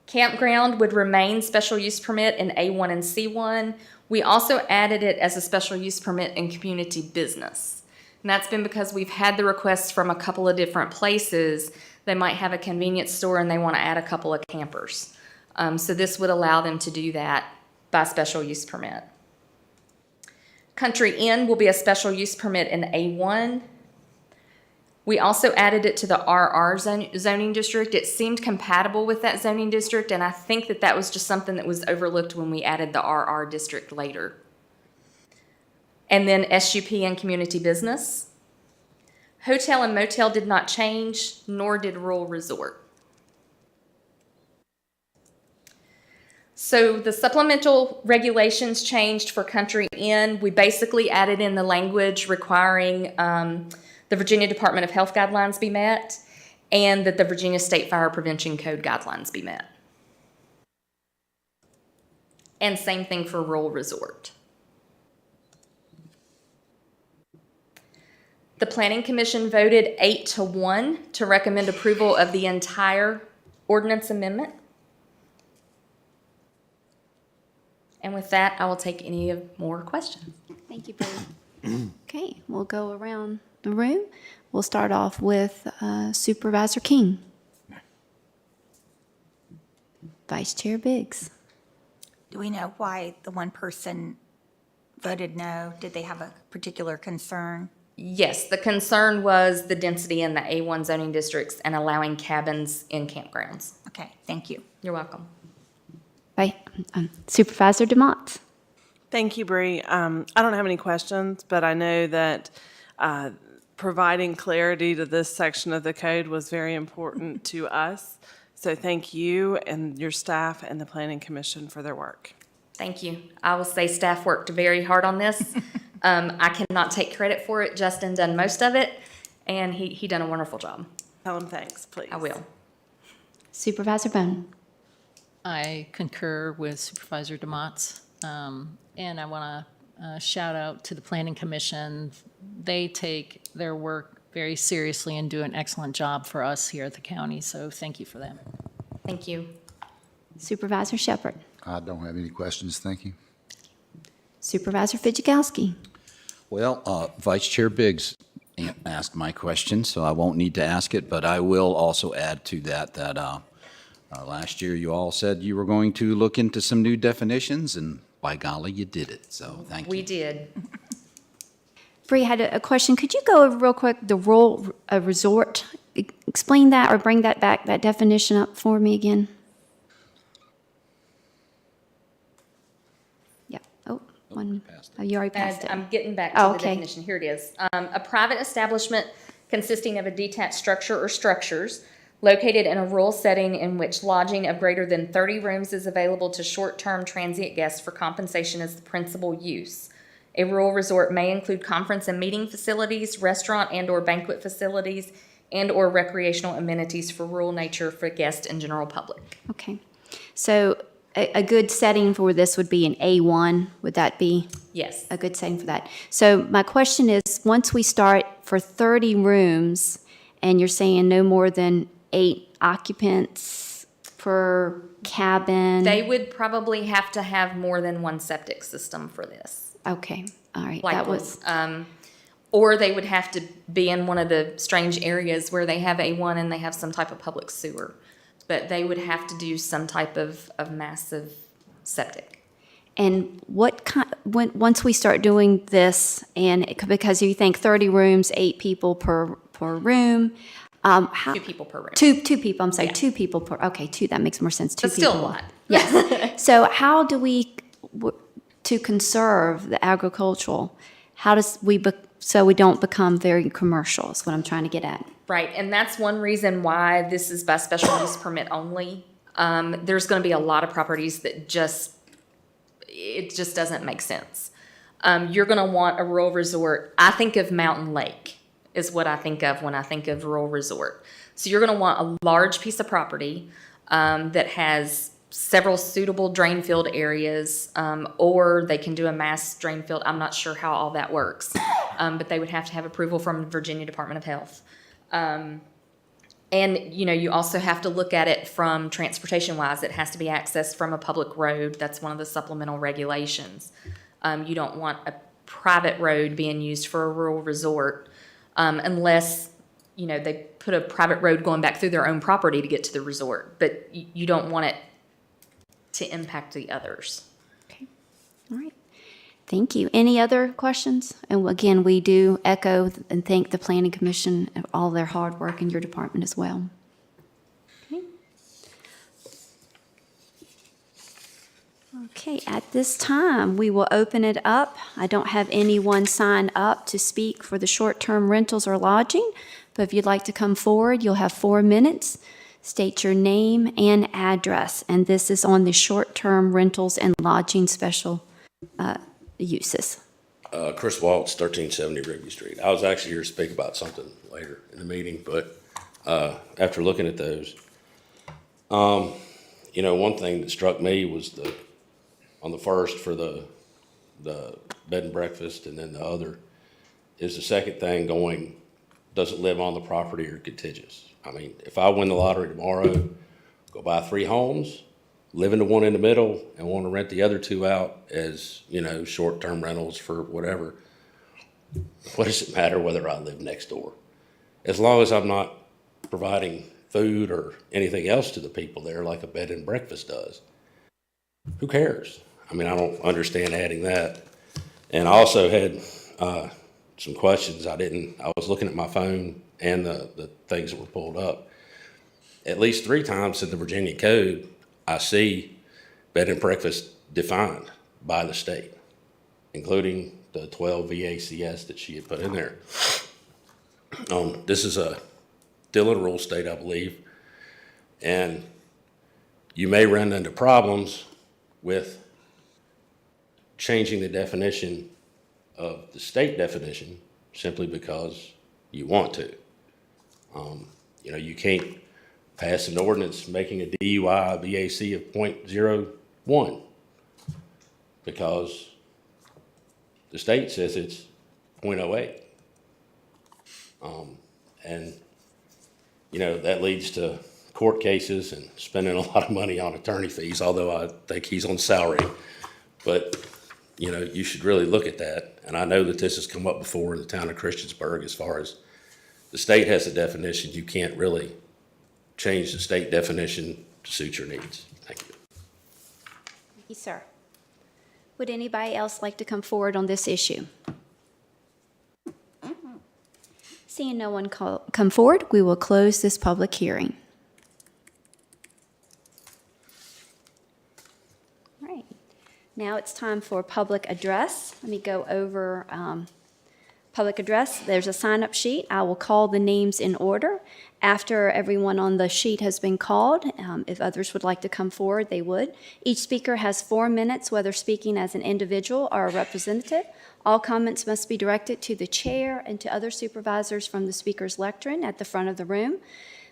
Campground would remain special use permit in A1 and C1. We also added it as a special use permit in community business. And that's been because we've had the requests from a couple of different places. They might have a convenience store and they want to add a couple of campers. So this would allow them to do that by special use permit. Country Inn will be a special use permit in A1. We also added it to the RR zoning district. It seemed compatible with that zoning district, and I think that that was just something that was overlooked when we added the RR district later. And then SUP and community business. Hotel and motel did not change, nor did rural resort. So the supplemental regulations changed for Country Inn. We basically added in the language requiring the Virginia Department of Health guidelines be met, and that the Virginia State Fire Prevention Code guidelines be met. And same thing for rural resort. The Planning Commission voted 8-1 to recommend approval of the entire ordinance amendment. And with that, I will take any more questions. Thank you, Bree. Okay, we'll go around the room. We'll start off with Supervisor King. Vice Chair Biggs. Do we know why the one person voted no? Did they have a particular concern? Yes, the concern was the density in the A1 zoning districts and allowing cabins in campgrounds. Okay, thank you. You're welcome. Supervisor DeMott. Thank you, Bree. I don't have any questions, but I know that providing clarity to this section of the code was very important to us. So thank you and your staff and the Planning Commission for their work. Thank you. I will say staff worked very hard on this. I cannot take credit for it. Justin done most of it, and he done a wonderful job. Tell them thanks, please. I will. Supervisor Bone. I concur with Supervisor DeMott, and I want to shout out to the Planning Commission. They take their work very seriously and do an excellent job for us here at the county, so thank you for that. Thank you. Supervisor Shepherd. I don't have any questions, thank you. Supervisor Fidzikowski. Well, Vice Chair Biggs asked my question, so I won't need to ask it, but I will also add to that last year you all said you were going to look into some new definitions, and by golly, you did it, so thank you. We did. Bree had a question. Could you go over real quick the rural resort? Explain that or bring that back, that definition up for me again? Yeah. Oh, one. Oh, you already passed it. I'm getting back to Oh, the okay. definition. Here it is. A private establishment consisting of a detached structure or structures located in a rural setting in which lodging of greater than 30 rooms is available to short-term transient guests for compensation as the principal use. A rural resort may include conference and meeting facilities, restaurant and/or banquet facilities, and/or recreational amenities for rural nature for guests and general public. Okay. So a good setting for this would be an A1. Would that be Yes. a good setting for that? So my question is, once we start for 30 rooms, and you're saying no more than 8 occupants per cabin? They would probably have to have more than one septic system for this. Okay, all right. Like That was, or they would have to be in one of the strange areas where they have A1 and they have some type of public sewer. But they would have to do some type of massive septic. and what kind, once we start doing this, and because you think 30 rooms, 8 people per room, how? 2 people per room. Two people, I'm sorry, Yeah. 2 people per, okay, 2, that makes more sense, 2 But people. still a lot. Yes. So how do we, to conserve the agricultural, how does so we don't become very commercial, is what I'm trying to get at. Right, and that's one reason why this is by special use permit only. There's gonna be a lot of properties that it just doesn't make sense. You're gonna want a rural resort. I think of Mountain Lake is what I think of when I think of rural resort. So you're gonna want a large piece of property that has several suitable drain field areas, or they can do a mass drain field. I'm not sure how all that works, but they would have to have approval from Virginia Department of Health. And, you also have to look at it from transportation-wise. It has to be accessed from a public road. That's one of the supplemental regulations. You don't want a private road being used for a rural resort unless, they put a private road going back through their own property to get to the resort. But you don't want it to impact the others. Okay, all right. Thank you. Any other questions? And again, we do echo and thank the Planning Commission and all their hard work in your department as well. Okay. Okay, at this time, we will open it up. I don't have anyone sign up to speak for the short-term rentals or lodging, but if you'd like to come forward, you'll have 4 minutes. State your name and address, and this is on the short-term rentals and lodging special uses. Chris Waltz, 1370 Rigby Street. I was actually here to speak about something later in the meeting, but after looking at those, one thing that struck me was on the first for the bed and breakfast, and then the other is the second thing going, doesn't live on the property or contiguous. I mean, if I win the lottery tomorrow, go buy 3 homes, live in the one in the middle, and want to rent the other 2 out as, short-term rentals for whatever, what does it matter whether I live next door? As long as I'm not providing food or anything else to the people there like a bed and breakfast does, who cares? I mean, I don't understand adding that. And I also had some questions. I was looking at my phone and the things that were pulled up. At least 3 times in the Virginia Code, I see bed and breakfast defined by the state, including the 12 VACS that she had put in there. This is still a rural state, I believe, and you may run into problems with changing the definition of the state definition simply because you want to. You can't pass an ordinance making a DUI VAC of 0.01 because the state says it's 0.08. And, you know, that leads to court cases and spending a lot of money on attorney fees, although I think he's on salary. But, you know, you should really look at that. And I know that this has come up before in the town of Christiansburg as far as the state has a definition. You can't really change the state definition to suit your needs. Thank you. Thank you, sir. Would anybody else like to come forward on this issue? Seeing no one come forward, we will close this public hearing. All right. Now it's time for public address. Let me go over public address. There's a sign-up sheet. I will call the names in order. After everyone on the sheet has been called, if others would like to come forward, they would. Each speaker has 4 minutes, whether speaking as an individual or a representative. All comments must be directed to the chair and to other supervisors from the speaker's lectern at the front of the room.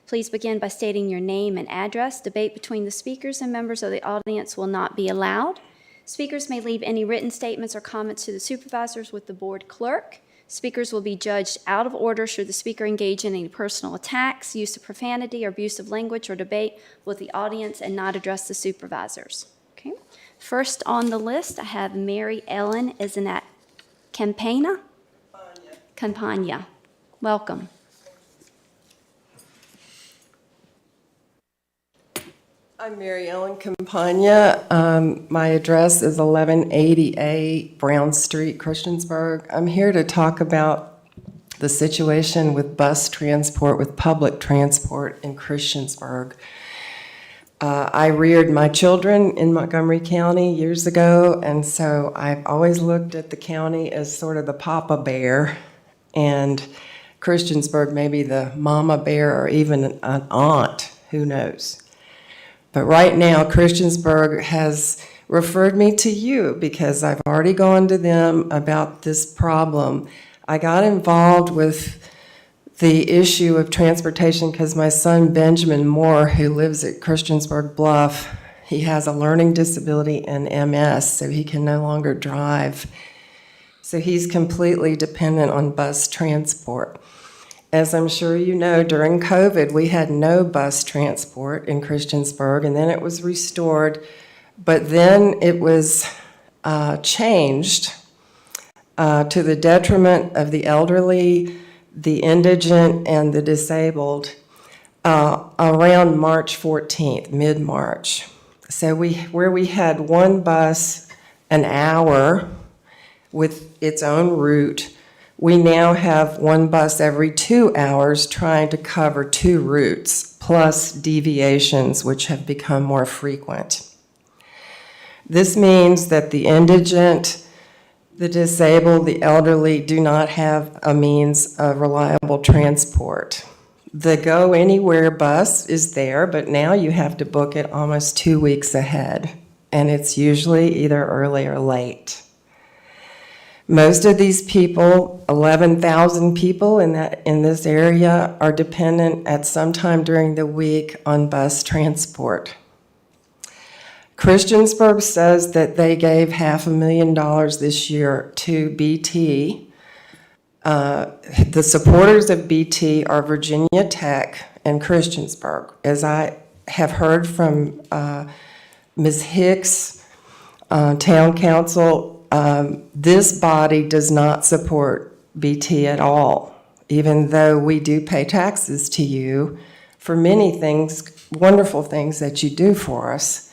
Please begin by stating your name and address. Debate between the speakers and members of the audience will not be allowed. Speakers may leave any written statements or comments to the supervisors with the board clerk. Speakers will be judged out of order should the speaker engage in any personal attacks, use of profanity, or abusive language, or debate with the audience and not address the supervisors. Okay. First on the list, I have Mary Ellen. Isn't that Campana? Campana. Welcome. I'm Mary Ellen Campagna. My address is 1180A Brown Street, Christiansburg. I'm here to talk about the situation with bus transport, with public transport in Christiansburg. I reared my children in Montgomery County years ago, and so I've always looked at the county as sort of the papa bear, and Christiansburg maybe the mama bear or even an aunt, who knows. But right now, Christiansburg has referred me to you because I've already gone to them about this problem. I got involved with the issue of transportation because my son Benjamin Moore, who lives at Christiansburg Bluff, he has a learning disability and MS, so he can no longer drive. So he's completely dependent on bus transport. As I'm sure you know, during COVID, we had no bus transport in Christiansburg, and then it was restored, but then it was changed to the detriment of the elderly, the indigent, and the disabled around March 14th, mid-March. So where we had one bus an hour with its own route, we now have one bus every 2 hours trying to cover 2 routes, plus deviations, which have become more frequent. This means that the indigent, the disabled, the elderly do not have a means of reliable transport. The Go Anywhere bus is there, but now you have to book it almost 2 weeks ahead, and it's usually either early or late. Most of these people, 11,000 people in this area, are dependent at some time during the week on bus transport. Christiansburg says that they gave $500,000 this year to BT. The supporters of BT are Virginia Tech and Christiansburg. As I have heard from Ms. Hicks, Town Council, this body does not support BT at all, even though we do pay taxes to you for many things, wonderful things that you do for us.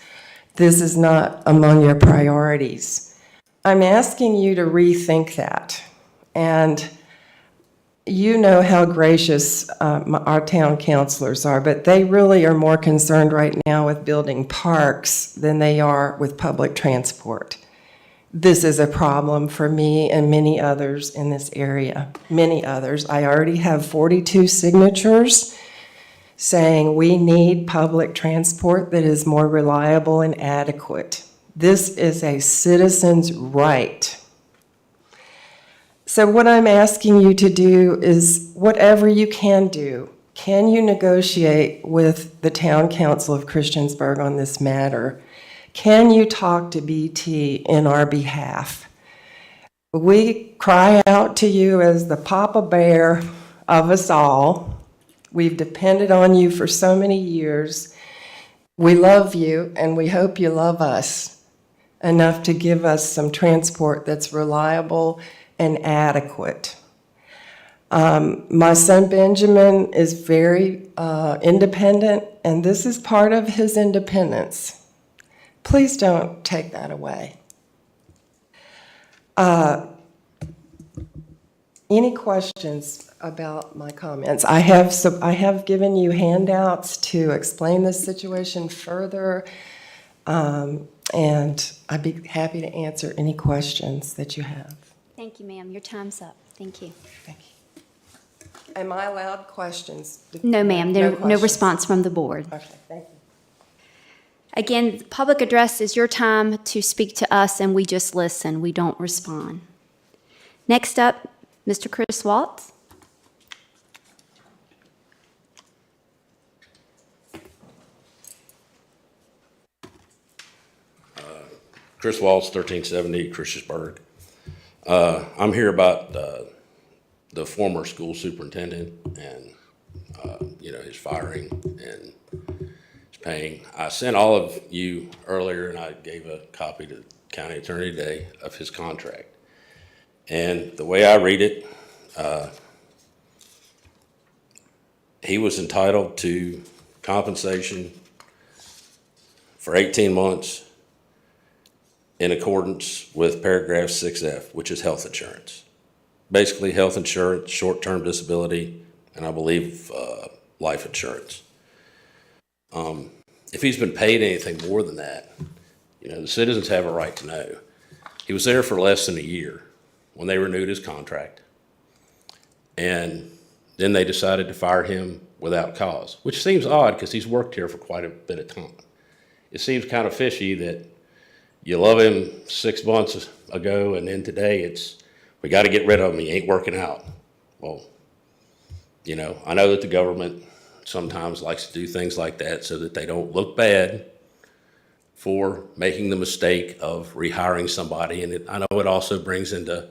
This is not among your priorities. I'm asking you to rethink that. And you know how gracious our town councilors are, but they really are more concerned right now with building parks than they are with public transport. This is a problem for me and many others in this area, many others. I already have 42 signatures saying we need public transport that is more reliable and adequate. This is a citizen's right. So what I'm asking you to do is whatever you can do. Can you negotiate with the Town Council of Christiansburg on this matter? Can you talk to BT in our behalf? We cry out to you as the Papa Bear of us all. We've depended on you for so many years. We love you, and we hope you love us enough to give us some transport that's reliable and adequate. My son Benjamin is very independent, and this is part of his independence. Please don't take that away. Any questions about my comments? I have given you handouts to explain this situation further, and I'd be happy to answer any questions that you have. Thank you, ma'am. Your time's up. Thank you. Thank you. Am I allowed questions? No, ma'am. No questions. response from the board. Okay, thank you. Again, public address is your time to speak to us, and we just listen. We don't respond. Next up, Mr. Chris Waltz. Chris Waltz, 1370 Christiansburg. I'm here about the former school superintendent and, his firing and his paying. I sent all of you earlier, and I gave a copy to the county attorney today of his contract. And the way I read it, he was entitled to compensation for 18 months in accordance with paragraph 6F, which is health insurance. Basically, health insurance, short-term disability, and I believe life insurance. If he's been paid anything more than that, the citizens have a right to know. He was there for less than a year when they renewed his contract. And then they decided to fire him without cause, which seems odd because he's worked here for quite a bit of time. It seems kind of fishy that you love him 6 months ago, and then today we got to get rid of him. He ain't working out. Well, I know that the government sometimes likes to do things like that so that they don't look bad for making the mistake of rehiring somebody. And I know it also brings into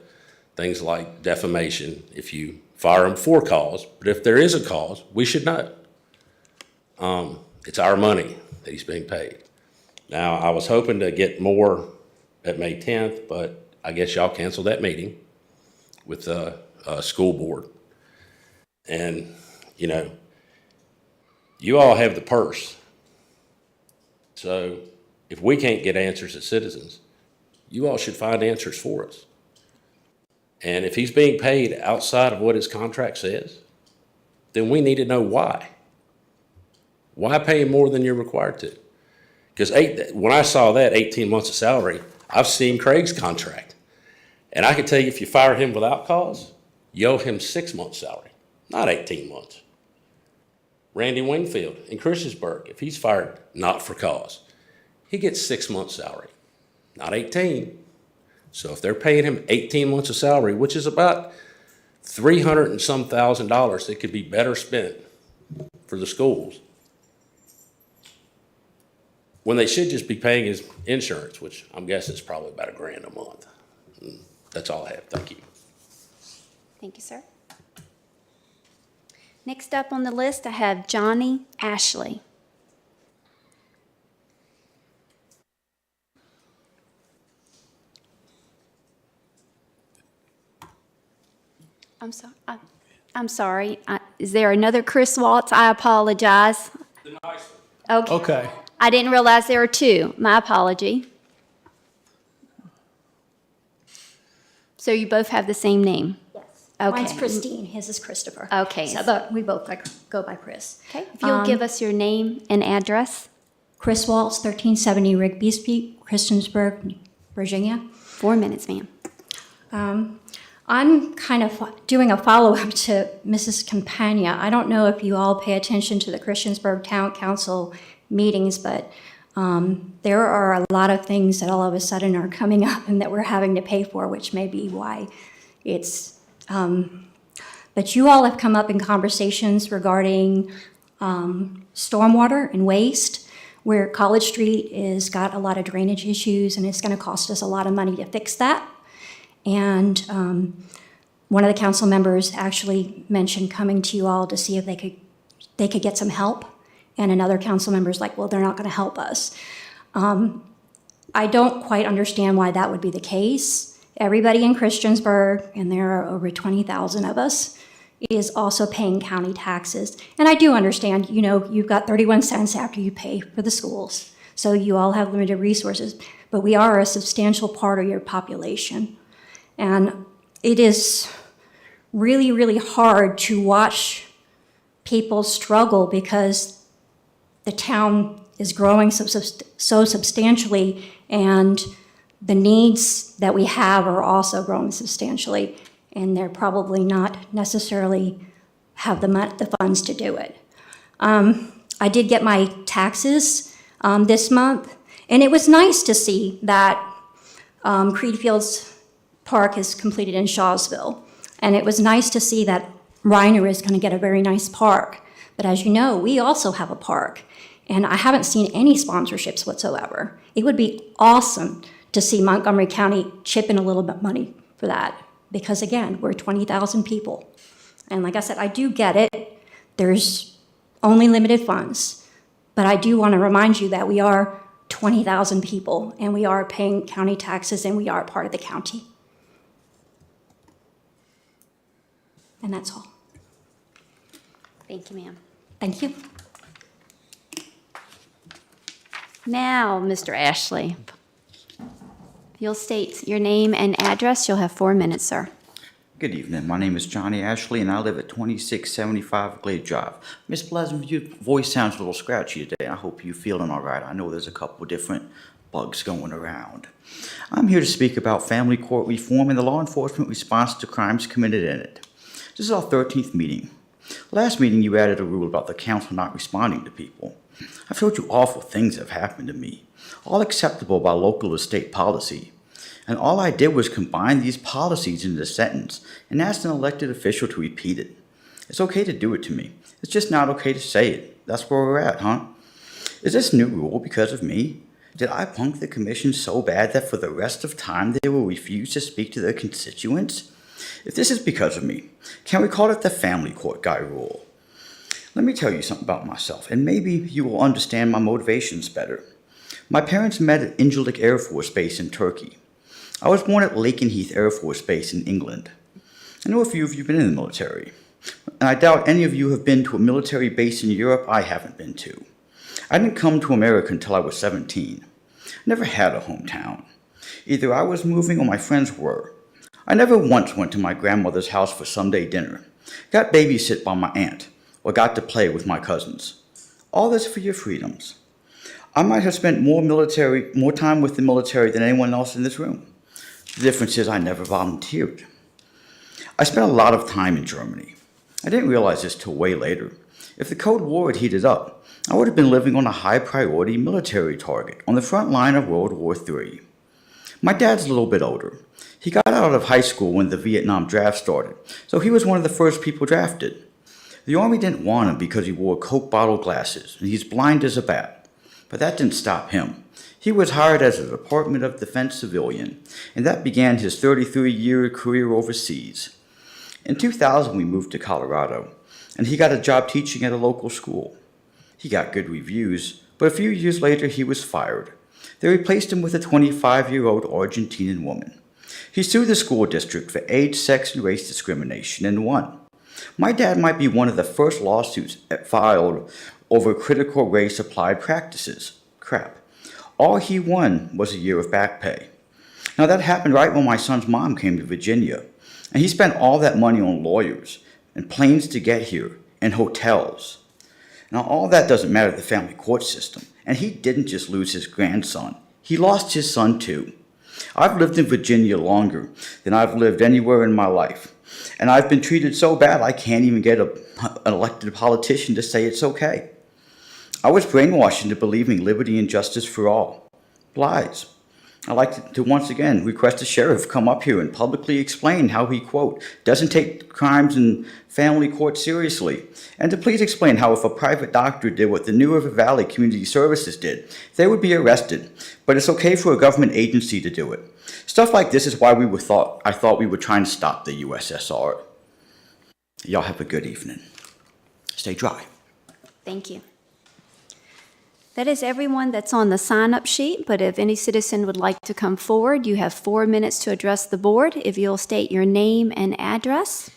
things like defamation if you fire him for cause. But if there is a cause, we should know. It's our money that he's being paid. Now, I was hoping to get more at May 10th, but I guess y'all canceled that meeting with the school board. And, you all have the purse. So if we can't get answers as citizens, you all should find answers for us. And if he's being paid outside of what his contract says, then we need to know why. Why pay him more than you're required to? Because when I saw that 18 months of salary, I've seen Craig's contract. And I can tell you, if you fire him without cause, you owe him 6 months salary, not 18 months. Randy Wingfield in Christiansburg, if he's fired not for cause, he gets 6 months salary, not 18. So if they're paying him 18 months of salary, which is about $300 and some thousand that could be better spent for the schools, when they should just be paying his insurance, which I'm guessing is probably about $1,000 a month. That's all I have. Thank you. Thank you, sir. Next up on the list, I have Johnny Ashley. I'm sorry. Is there another Chris Waltz? I apologize. The nice one. Okay. I didn't realize there were two. My apology. So you both have the same name? Yes. Okay. Mine's Christine, his is Christopher. Okay. So, but we both go by Chris. Okay. If you'll give us your name and address. Chris Waltz, 1370 Rigby Street, Christiansburg, Virginia. 4 minutes, ma'am. I'm kind of doing a follow-up to Mrs. Campagna. I don't know if you all pay attention to the Christiansburg Town Council meetings, but there are a lot of things that all of a sudden are coming up and that we're having to pay for, which may be why it's, but you all have come up in conversations regarding stormwater and waste, where College Street is got a lot of drainage issues and it's going to cost us a lot of money to fix that. And one of the council members actually mentioned coming to you all to see if they could get some help. And another council member's like, well, they're not going to help us. I don't quite understand why that would be the case. Everybody in Christiansburg, and there are over 20,000 of us, is also paying county taxes. And I do understand, you know, you've got 31 cents after you pay for the schools. So you all have limited resources, but we are a substantial part of your population. And it is really, really hard to watch people struggle because the town is growing so substantially, and the needs that we have are also growing substantially, and they're probably not necessarily have the funds to do it. I did get my taxes this month, and it was nice to see that Creed Fields Park is completed in Shawsville, and it was nice to see that Reiner is going to get a very nice park. But as you know, we also have a park, and I haven't seen any sponsorships whatsoever. It would be awesome to see Montgomery County chip in a little bit of money for that, because again, we're 20,000 people. And like I said, I do get it. There's only limited funds, but I do want to remind you that we are 20,000 people, and we are paying county taxes, and we are part of the county. And that's all. Thank you, ma'am. Thank you. Now, Mr. Ashley, if you'll state your name and address, you'll have 4 minutes, sir. Good evening. My name is Johnny Ashley, and I live at 2675 Glade Drive. Miss Pleasant, your voice sounds a little scratchy today. I hope you're feeling all right. I know there's a couple different bugs going around. I'm here to speak about family court reform and the law enforcement response to crimes committed in it. This is our 13th meeting. Last meeting, you added a rule about the council not responding to people. I've told you awful things have happened to me, all acceptable by local or state policy. And all I did was combine these policies into a sentence and ask an elected official to repeat it. It's okay to do it to me. It's just not okay to say it. That's where we're at, huh? Is this new rule because of me? Did I punk the commission so bad that for the rest of time they will refuse to speak to their constituents? If this is because of me, can we call it the family court guy rule? Let me tell you something about myself, and maybe you will understand my motivations better. My parents met at Incirlik Air Force Base in Turkey. I was born at Lakenheath Air Force Base in England. I know a few of you have been in the military, and I doubt any of you have been to a military base in Europe I haven't been to. I didn't come to America until I was 17. I never had a hometown. Either I was moving or my friends were. I never once went to my grandmother's house for Sunday dinner, got babysit by my aunt, or got to play with my cousins. All this for your freedoms. I might have spent more time with the military than anyone else in this room. The difference is I never volunteered. I spent a lot of time in Germany. I didn't realize this till way later. If the Cold War had heated up, I would have been living on a high-priority military target on the front line of World War III. My dad's a little bit older. He got out of high school when the Vietnam draft started, so he was one of the first people drafted. The Army didn't want him because he wore Coke bottle glasses, and he's blind as a bat. But that didn't stop him. He was hired as a Department of Defense civilian, and that began his 33-year career overseas. In 2000, we moved to Colorado, and he got a job teaching at a local school. He got good reviews, but a few years later, he was fired. They replaced him with a 25-year-old Argentinian woman. He sued the school district for age, sex, and race discrimination and won. My dad might be one of the first lawsuits filed over critical race applied practices. Crap. All he won was a year of back pay. Now that happened right when my son's mom came to Virginia, and he spent all that money on lawyers and planes to get here and hotels. Now all that doesn't matter to the family court system, and he didn't just lose his grandson. He lost his son too. I've lived in Virginia longer than I've lived anywhere in my life, and I've been treated so bad I can't even get an elected politician to say it's okay. I was brainwashed into believing liberty and justice for all. Lies. I'd like to once again request the sheriff come up here and publicly explain how he, quote, doesn't take crimes in family court seriously. And to please explain how if a private doctor did what the New River Valley Community Services did, they would be arrested. But it's okay for a government agency to do it. Stuff like this is why I thought we were trying to stop the USSR. Y'all have a good evening. Stay dry. Thank you. That is everyone that's on the sign-up sheet, but if any citizen would like to come forward, you have 4 minutes to address the board. If you'll state your name and address.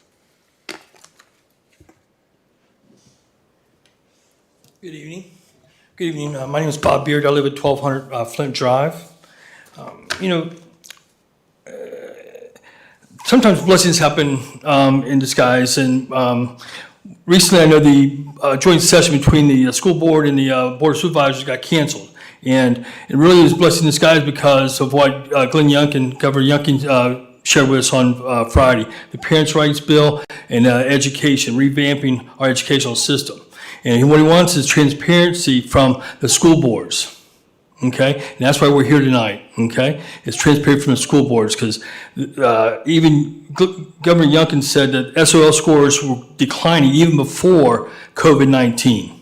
Good evening. Good evening. My name is Bob Beard. I live at 1200 Flint Drive. Sometimes blessings happen in disguise, and recently I know the joint session between the school board and the board of supervisors got canceled. And it really is blessing in disguise because of what Governor Youngkin shared with us on Friday, the parents' rights bill and education, revamping our educational system. And what he wants is transparency from the school boards, okay? And that's why we're here tonight, okay? It's transparency from the school boards because even Governor Youngkin said that SOL scores were declining even before COVID-19.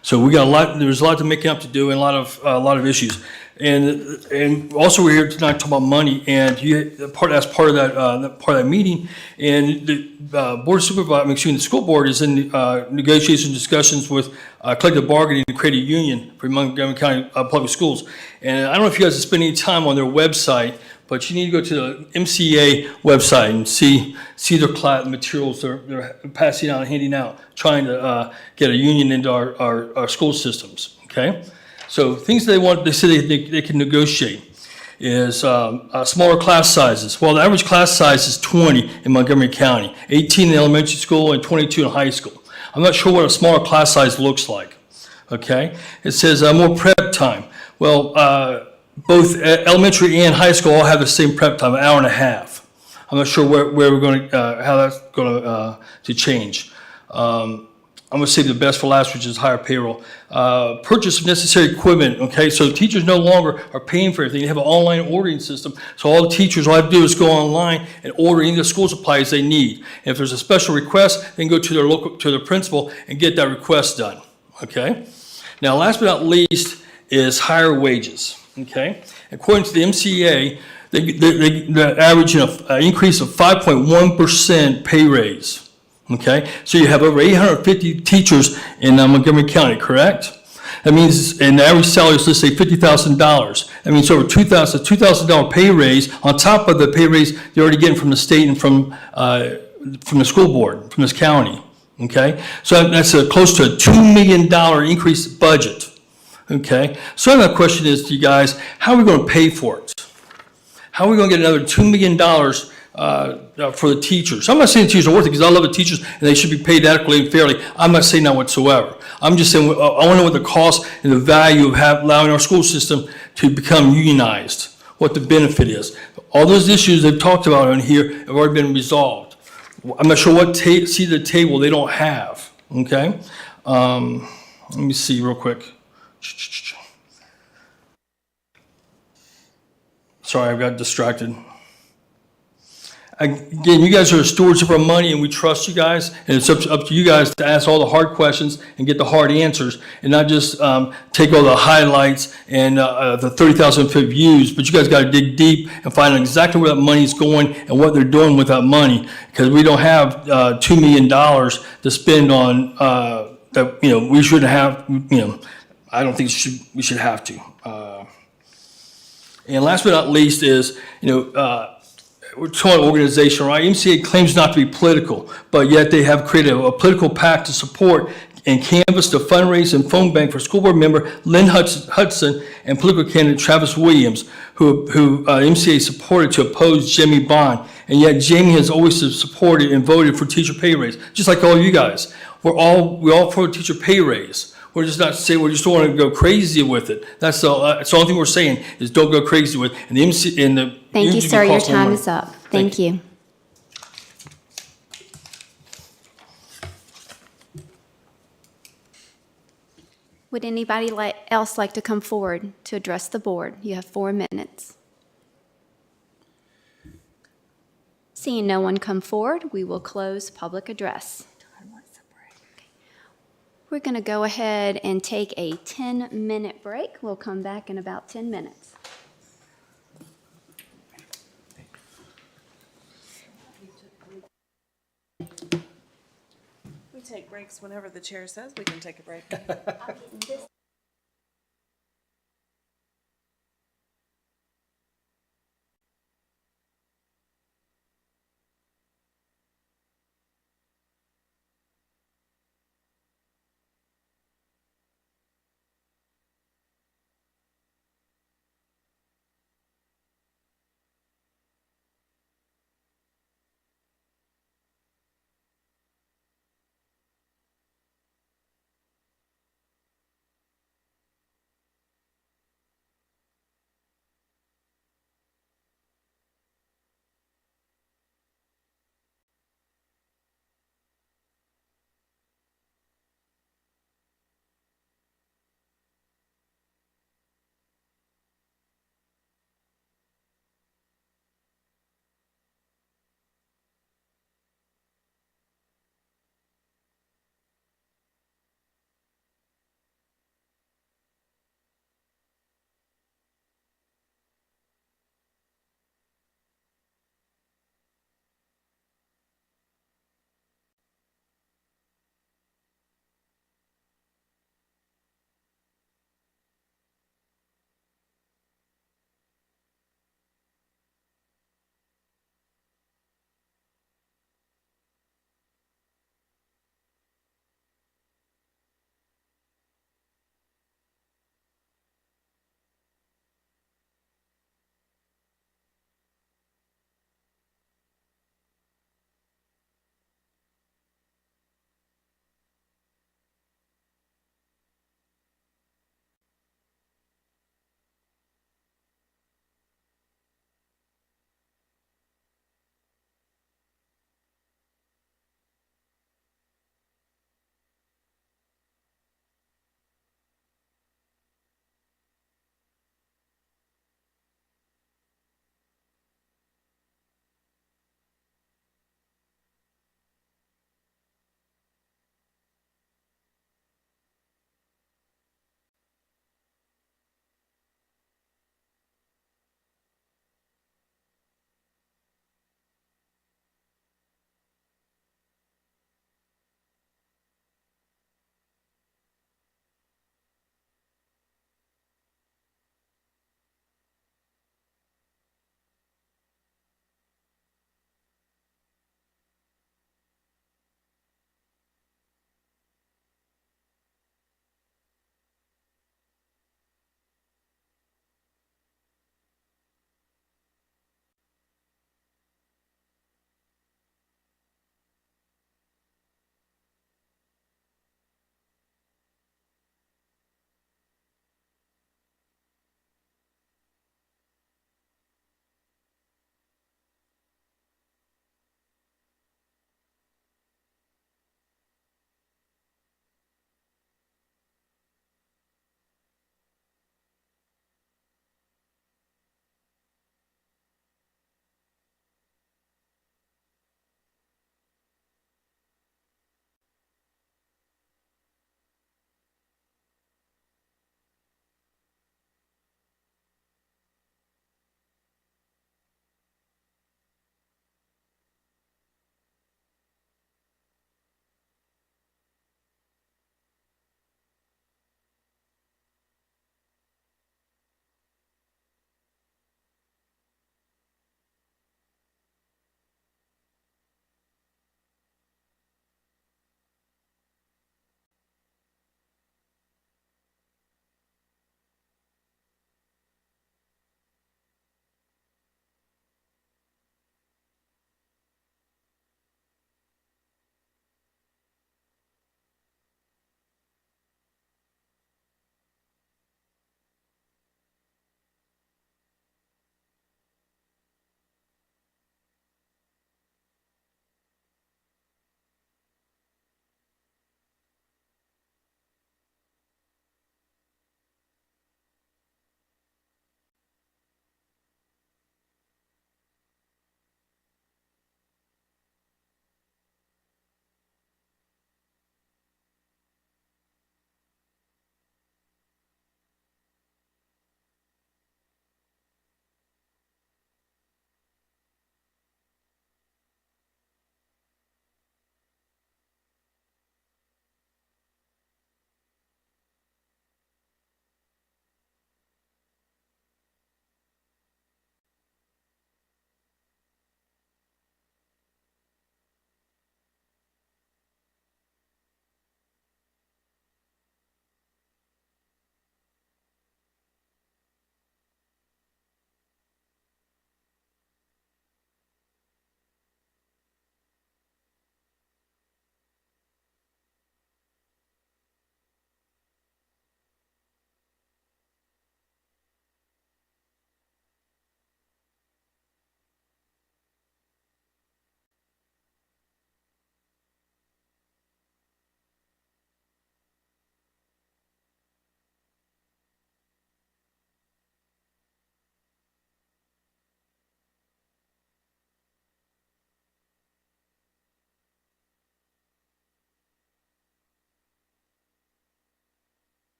So we got there's a lot to make up to do and a lot of issues. And also we're here tonight to talk about money, and that's part of that meeting. And the board of supervisors, the school board is in negotiation discussions with collective bargaining to create a union for Montgomery County Public Schools. And I don't know if you guys have spent any time on their website, but you need to go to the MCA website and see their class materials they're passing out and handing out, trying to get a union into our school systems. Okay. So things they say they can negotiate is smaller class sizes. Well, the average class size is 20 in Montgomery County, 18 in elementary school and 22 in high school. I'm not sure what a smaller class size looks like, okay? It says more prep time. Well, both elementary and high school all have the same prep time, an hour and a half. I'm not sure where we're going to, how that's going to change. I'm going to save the best for last, which is higher payroll. Purchase of necessary equipment, okay? So teachers no longer are paying for everything. They have an online ordering system. So all the teachers, all I have to do is go online and order any of the school supplies they need. And if there's a special request, then go to their principal and get that request done, okay? Now, last but not least is higher wages, okay? According to the MCA, they average an increase of 5.1% pay raise. Okay, so you have over 850 teachers in Montgomery County, correct? That means, and the average salary is, let's say, $50,000. That means over $2,000 pay raise on top of the pay raise they're already getting from the state and from the school board, from this county. Okay, so that's close to a $2 million increased budget. Okay, so my question is to you guys, how are we going to pay for it? How are we going to get another $2 million for the teachers? I'm not saying the teachers are worth it because I love the teachers and they should be paid adequately and fairly. I'm not saying that whatsoever. I'm just saying I want to know what the cost and the value of allowing our school system to become unionized, what the benefit is. All those issues they've talked about on here have already been resolved. I'm not sure what seat at the table they don't have, okay? Let me see real quick. Sorry, I got distracted. Again, you guys are stewards of our money and we trust you guys, and it's up to you guys to ask all the hard questions and get the hard answers and not just take all the highlights and the 30,000 foot views, but you guys got to dig deep and find out exactly where that money is going and what they're doing with that money, because we don't have $2 million to spend on that, we shouldn't have, I don't think we should have to. And last but not least is, we're talking about organization, right? MCA claims not to be political, but yet they have created a political PAC to support and canvass the fundraise and phone bank for school board member Lynn Hudson and political candidate Travis Williams, who MCA supported to oppose Jamie Bond. And yet Jamie has always supported and voted for teacher pay raise, just like all you guys. We all for a teacher pay raise. We're just not saying, we just don't want to go crazy with it. That's the only thing we're saying is don't go crazy with it. And the MC and the Thank you, sir. Your time is up. Thank you. Would anybody else like to come forward to address the board? You have 4 minutes. Seeing no one come forward, we will close public address. We're going to go ahead and take a 10-minute break. We'll come back in about 10 minutes. We take breaks whenever the chair says we can take a break.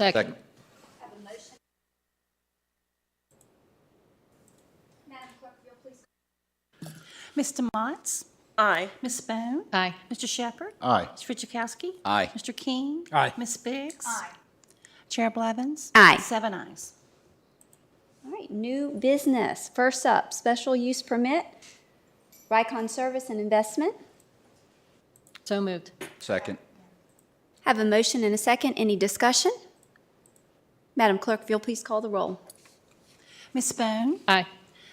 Second. Mr. Motts? Aye. Ms. Bone? Aye. Mr. Shepherd? Aye. Mr. Fidzikowski? Aye. Mr. King? Aye. Ms. Biggs? Chair Blevins? Aye. 7 ayes. All right, new business. First up, special use permit, Rycon Service and Investment. So moved. Second. Have a motion and a second. Any discussion? Madam Clerk, if you'll please call the roll. Ms. Bone? Aye.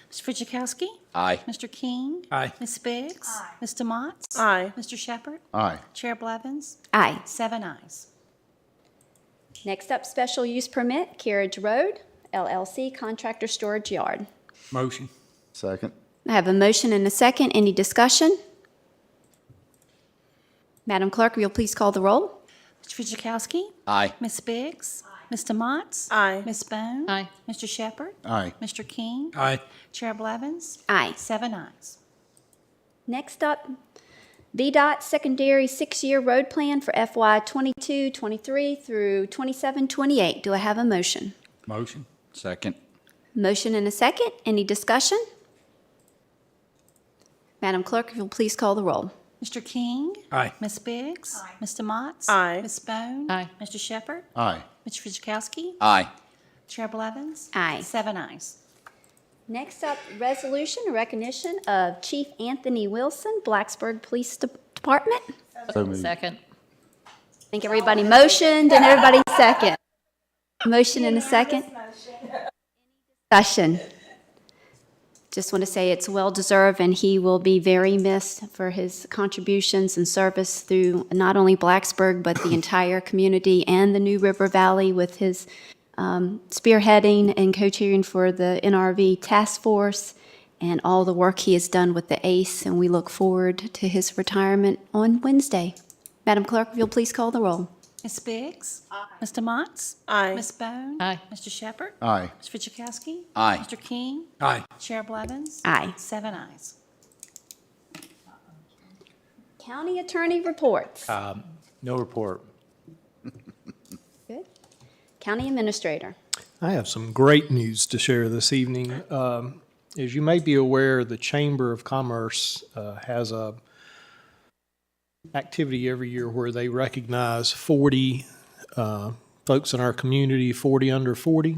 Mr. Fidzikowski? Aye. Mr. King? Aye. Ms. Biggs? Mr. Motts? Aye. Mr. Shepherd? Aye. Chair Blevins? Aye. 7 ayes. Next up, special use permit, Carriage Road, LLC, Contractor Storage Yard. Motion. Second. I have a motion and a second. Any discussion? Madam Clerk, will you please call the roll? Mr. Fidzikowski? Aye. Ms. Biggs? Mr. Motts? Aye. Ms. Bone? Aye. Mr. Shepherd? Aye. Mr. King? Aye. Chair Blevins? Aye. 7 ayes. Next up, VDOT Secondary 6-Year Road Plan for FY 22-23 through 27-28. Do I have a motion? Motion. Second. Motion and a second. Any discussion? Madam Clerk, if you'll please call the roll. Mr. King? Aye. Ms. Biggs? Mr. Motts? Aye. Ms. Bone? Aye. Mr. Shepherd? Aye. Mr. Fidzikowski? Aye. Chair Blevins? Aye. 7 ayes. Next up, resolution recognition of Chief Anthony Wilson, Blacksburg Police Department. So moved. Second. I think everybody motioned and everybody second. Motion and a second. Discussion. Just want to say it's well-deserved, and he will be very missed for his contributions and service through not only Blacksburg, but the entire community and the New River Valley with his spearheading and co-chairing for the NRV task force and all the work he has done with the ACE, and we look forward to his retirement on Wednesday. Madam Clerk, if you'll please call the roll. Ms. Biggs? Mr. Motts? Aye. Ms. Bone? Aye. Mr. Shepherd? Aye. Mr. Fidzikowski? Aye. Mr. King? Aye. Chair Blevins? Aye. 7 ayes. County Attorney reports. No report. Good. County Administrator. I have some great news to share this evening. As you may be aware, the Chamber of Commerce has a activity every year where they recognize 40 folks in our community, 40 under 40.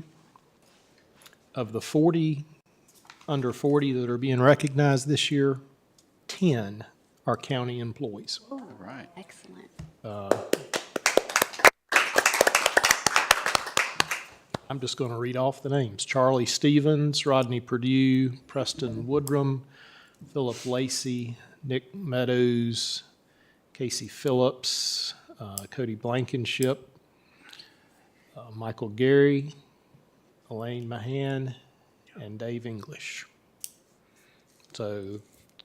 Of the 40 under 40 that are being recognized this year, 10 are county employees. All right. Excellent. I'm just going to read off the names. Charlie Stevens, Rodney Purdue, Preston Woodrum, Philip Lacey, Nick Meadows, Casey Phillips, Cody Blankenship, Michael Gary, Elaine Mahan, and Dave English. So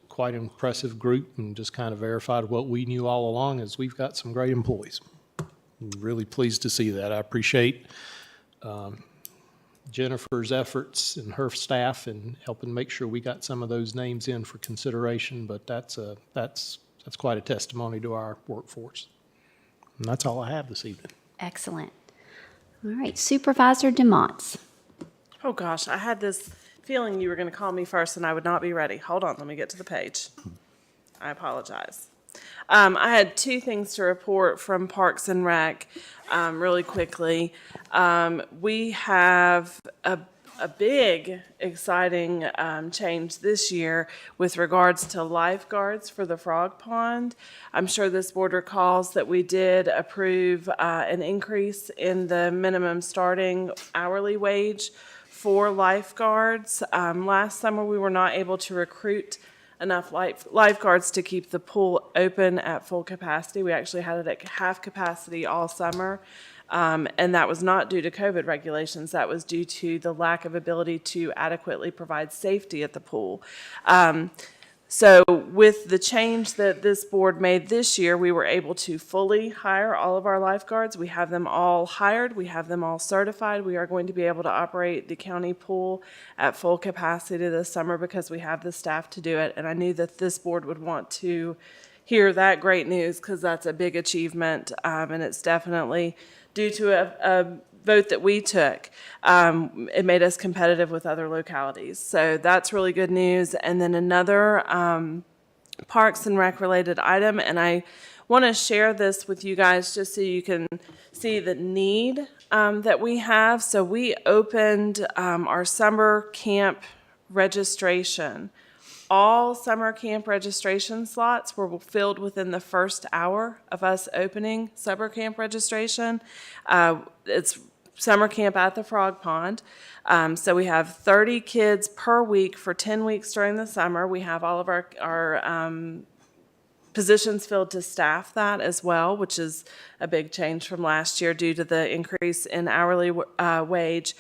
quite an impressive group, and just kind of verified what we knew all along, is we've got some great employees. I'm really pleased to see that. I appreciate Jennifer's efforts and her staff in helping make sure we got some of those names in for consideration, but that's quite a testimony to our workforce. And that's all I have this evening. Excellent. All right, Supervisor DeMonts. Oh, gosh, I had this feeling you were going to call me first and I would not be ready. Hold on, let me get to the page. I apologize. I had 2 things to report from Parks and Rec really quickly. We have a big, exciting change this year with regards to lifeguards for the Frog Pond. I'm sure this board recalls that we did approve an increase in the minimum starting hourly wage for lifeguards. Last summer, we were not able to recruit enough lifeguards to keep the pool open at full capacity. We actually had it at half capacity all summer. And that was not due to COVID regulations. That was due to the lack of ability to adequately provide safety at the pool. So with the change that this board made this year, we were able to fully hire all of our lifeguards. We have them all hired. We have them all certified. We are going to be able to operate the county pool at full capacity this summer because we have the staff to do it. And I knew that this board would want to hear that great news because that's a big achievement. And it's definitely due to vote that we took, it made us competitive with other localities. So that's really good news. And then another Parks and Rec related item, and I want to share this with you guys just so you can see the need that we have. So we opened our summer camp registration. All summer camp registration slots were filled within the first hour of us opening summer camp registration. It's summer camp at the Frog Pond. So we have 30 kids per week for 10 weeks during the summer. We have all of our positions filled to staff that as well, which is a big change from last year due to the increase in hourly wage.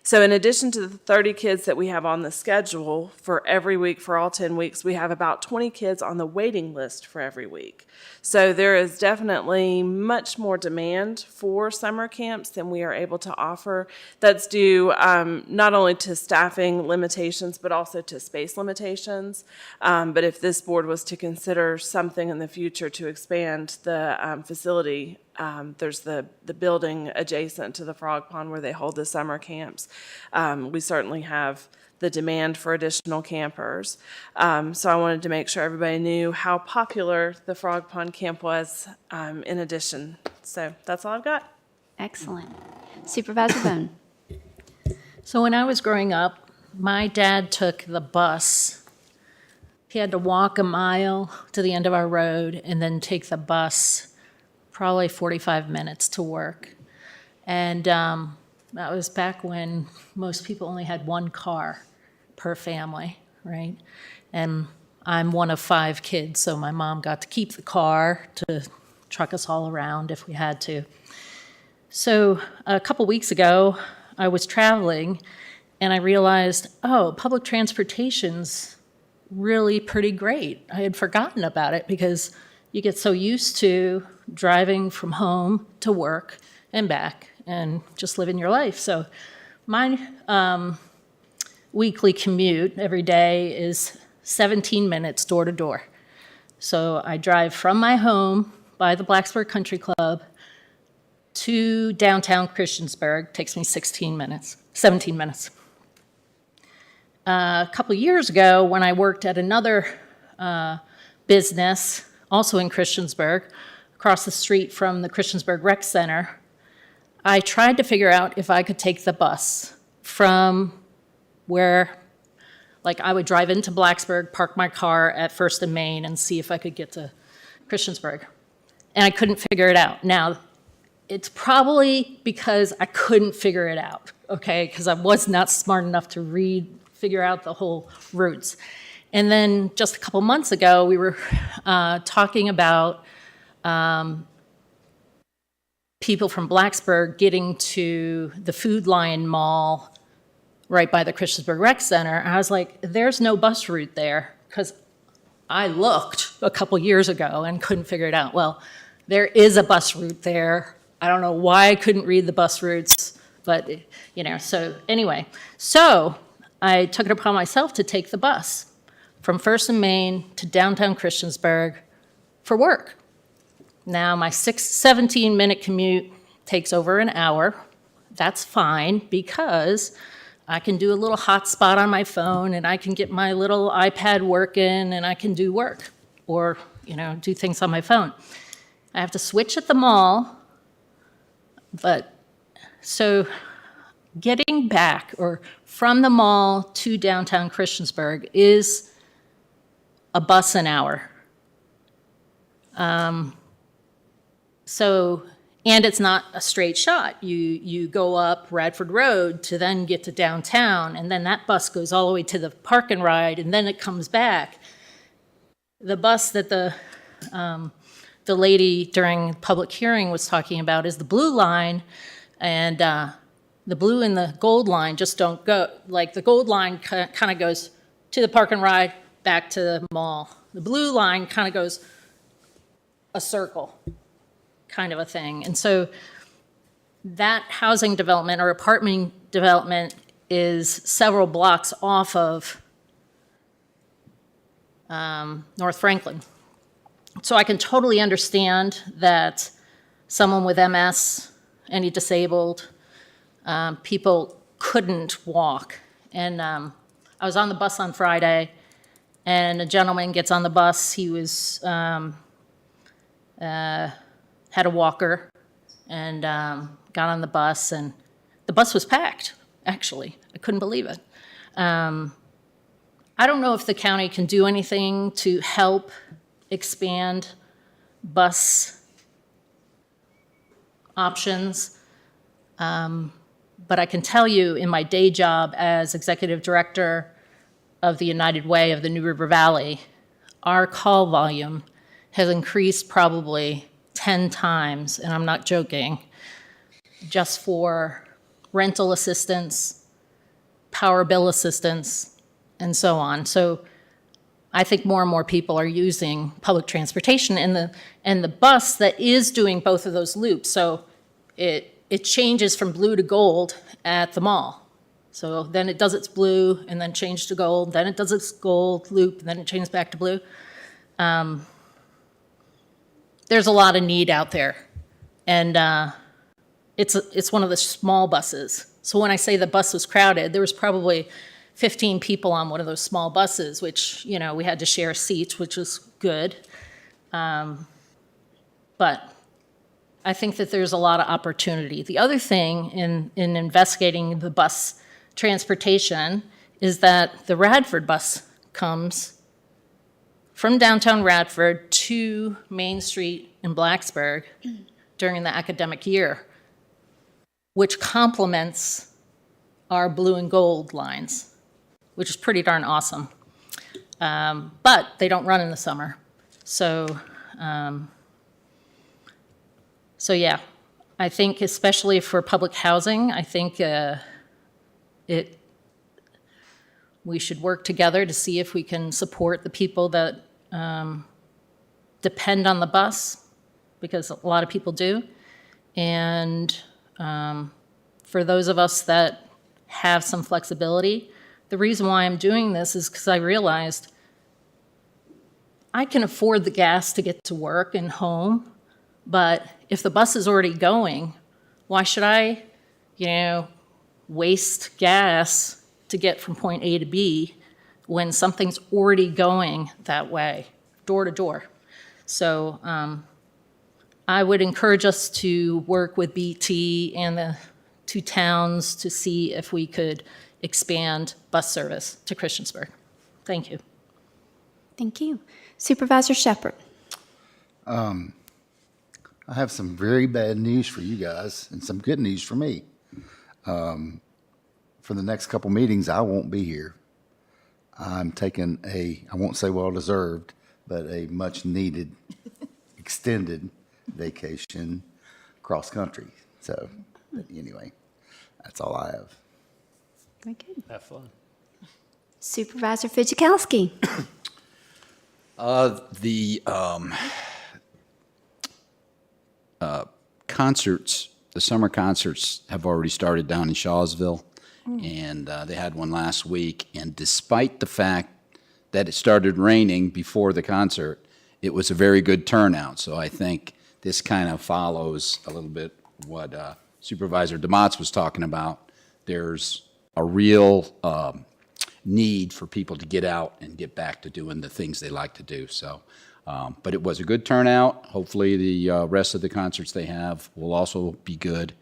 So in addition to the 30 kids that we have on the schedule for every week for all 10 weeks, we have about 20 kids on the waiting list for every week. So there is definitely much more demand for summer camps than we are able to offer. That's due not only to staffing limitations, but also to space limitations. But if this board was to consider something in the future to expand the facility, there's the building adjacent to the Frog Pond where they hold the summer camps. We certainly have the demand for additional campers. So I wanted to make sure everybody knew how popular the Frog Pond camp was in addition. So that's all I've got. Excellent. Supervisor Bone. So when I was growing up, my dad took the bus. He had to walk a mile to the end of our road and then take the bus probably 45 minutes to work. And that was back when most people only had one car per family, right? And I'm one of 5 kids, so my mom got to keep the car to truck us all around if we had to. So a couple weeks ago, I was traveling and I realized, oh, public transportation's really pretty great. I had forgotten about it because you get so used to driving from home to work and back and just living your life. So my weekly commute every day is 17 minutes door to door. So I drive from my home by the Blacksburg Country Club to downtown Christiansburg. Takes me 17 minutes. A couple years ago, when I worked at another business, also in Christiansburg, across the street from the Christiansburg Rec Center, I tried to figure out if I could take the bus from where, like I would drive into Blacksburg, park my car at First and Main and see if I could get to Christiansburg. And I couldn't figure it out. Now, it's probably because I couldn't figure it out, okay? Because I was not smart enough to figure out the whole routes. And then just a couple months ago, we were talking about people from Blacksburg getting to the Food Lion Mall right by the Christiansburg Rec Center. And I was like, there's no bus route there, because I looked a couple years ago and couldn't figure it out. Well, there is a bus route there. I don't know why I couldn't read the bus routes, but, so anyway. So I took it upon myself to take the bus from First and Main to downtown Christiansburg for work. Now, my 17-minute commute takes over an hour. That's fine, because I can do a little hotspot on my phone, and I can get my little iPad working, and I can do work or, do things on my phone. I have to switch at the mall, but so getting back or from the mall to downtown Christiansburg is a bus an hour. And it's not a straight shot. You go up Radford Road to then get to downtown, and then that bus goes all the way to the park and ride, and then it comes back. The bus that the lady during public hearing was talking about is the blue line, and the blue and the gold line just don't go. Like, the gold line kind of goes to the park and ride, back to the mall. The blue line kind of goes a circle, kind of a thing. And so that housing development or apartment development is several blocks off of North Franklin. So I can totally understand that someone with MS, any disabled, people couldn't walk. And I was on the bus on Friday, and a gentleman gets on the bus. He was had a walker and got on the bus, and the bus was packed, actually. I couldn't believe it. I don't know if the county can do anything to help expand bus options. But I can tell you, in my day job as executive director of the United Way of the New River Valley, our call volume has increased probably 10 times, and I'm not joking, just for rental assistance, power bill assistance, and so on. So I think more and more people are using public transportation, and the bus that is doing both of those loops. So it changes from blue to gold at the mall. So then it does its blue and then change to gold, then it does its gold loop, and then it changes back to blue. There's a lot of need out there, and it's one of the small buses. So when I say the bus was crowded, there was probably 15 people on one of those small buses, which, you know, we had to share seats, which was good. But I think that there's a lot of opportunity. The other thing in investigating the bus transportation is that the Radford bus comes from downtown Radford to Main Street in Blacksburg during the academic year, which complements our blue and gold lines, which is pretty darn awesome. But they don't run in the summer. So yeah, I think especially for public housing, I think we should work together to see if we can support the people that depend on the bus, because a lot of people do. And for those of us that have some flexibility, the reason why I'm doing this is because I realized I can afford the gas to get to work and home, but if the bus is already going, why should I, waste gas to get from point A to B when something's already going that way, door to door? So I would encourage us to work with BT and the two towns to see if we could expand bus service to Christiansburg. Thank you. Thank you. Supervisor Shepherd. I have some very bad news for you guys and some good news for me. For the next couple meetings, I won't be here. I'm taking I won't say well-deserved, but a much-needed extended vacation cross-country. So, but anyway, that's all I have. Very good. Have fun. Supervisor Fidzikowski. Concerts, the summer concerts have already started down in Shawsville, and they had one last week. And despite the fact that it started raining before the concert, it was a very good turnout. So I think this kind of follows a little bit what Supervisor DeMotts was talking about. There's a real need for people to get out and get back to doing the things they like to do. So, but it was a good turnout. Hopefully the rest of the concerts they have will also be good.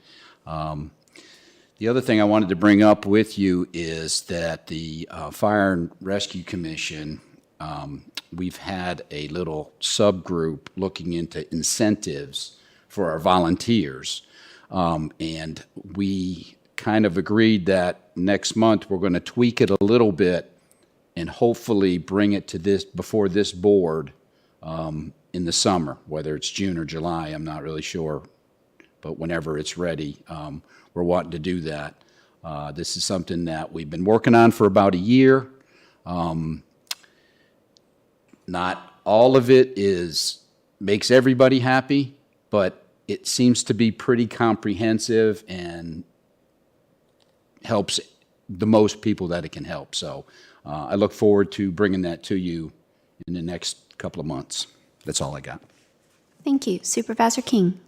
The other thing I wanted to bring up with you is that the Fire and Rescue Commission, we've had a little subgroup looking into incentives for our volunteers. And we kind of agreed that next month we're going to tweak it a little bit and hopefully bring it to this before this board in the summer, whether it's June or July, I'm not really sure, but whenever it's ready, we're wanting to do that. This is something that we've been working on for about a year. Not all of it makes everybody happy, but it seems to be pretty comprehensive and helps the most people that it can help. So I look forward to bringing that to you in the next couple of months. That's all I got. Thank you. Supervisor King.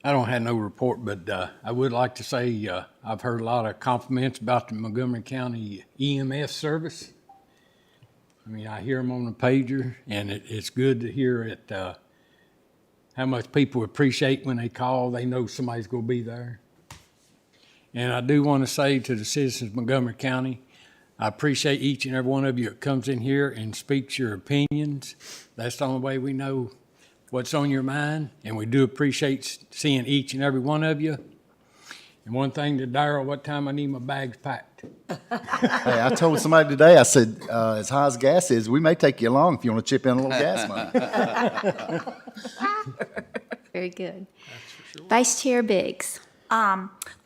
I don't have no report, but I would like to say I've heard a lot of compliments about the Montgomery County EMS service. I mean, I hear them on the pager, and it's good to hear it, how much people appreciate when they call. They know somebody's going to be there. And I do want to say to the citizens of Montgomery County, I appreciate each and every one of you that comes in here and speaks your opinions. That's the only way we know what's on your mind, and we do appreciate seeing each and every one of you. And one thing to Darryl, what time I need my bags packed? Hey, I told somebody today, I said, as high as gas is, we may take you along if you want to chip in a little gas money. Very good. Vice Chair Biggs.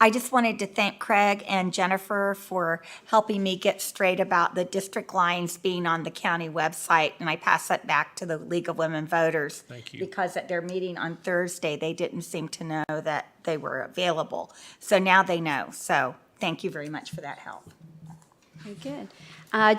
I just wanted to thank Craig and Jennifer for helping me get straight about the district lines being on the county website, and I pass that back to the League of Women Voters. Thank you. Because at their meeting on Thursday, they didn't seem to know that they were available. So now they know. So thank you very much for that help. Very good.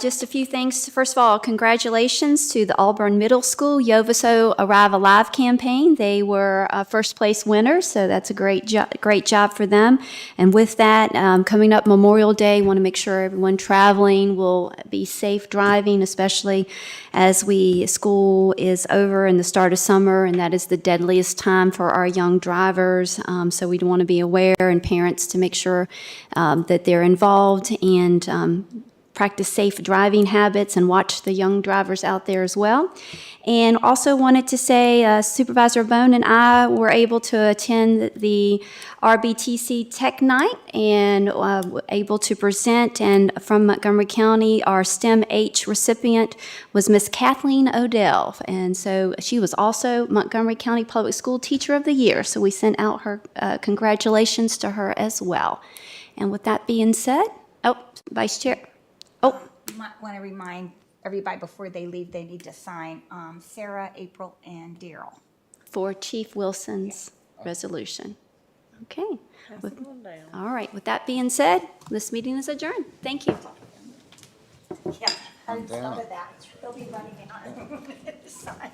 Just a few things. First of all, congratulations to the Auburn Middle School Yovaso Arrive Alive campaign. They were first place winners, so that's a great job for them. And with that, coming up Memorial Day, want to make sure everyone traveling will be safe driving, especially as school is over and the start of summer, and that is the deadliest time for our young drivers. So we want to be aware, and parents to make sure that they're involved and practice safe driving habits and watch the young drivers out there as well. And also wanted to say Supervisor Bone and I were able to attend the RBTC Tech Night and able to present. And from Montgomery County, our STEM H recipient was Miss Kathleen Odell. And so she was also Montgomery County Public School Teacher of the Year. So we sent out her congratulations to her as well. And with that being said, Vice Chair. You might want to remind everybody before they leave, they need to sign Sarah, April, and Daryl. For Chief Wilson's resolution. Okay. All right. With that being said, this meeting is adjourned. Thank you. Yeah, I thought of that. They'll be running out. Side.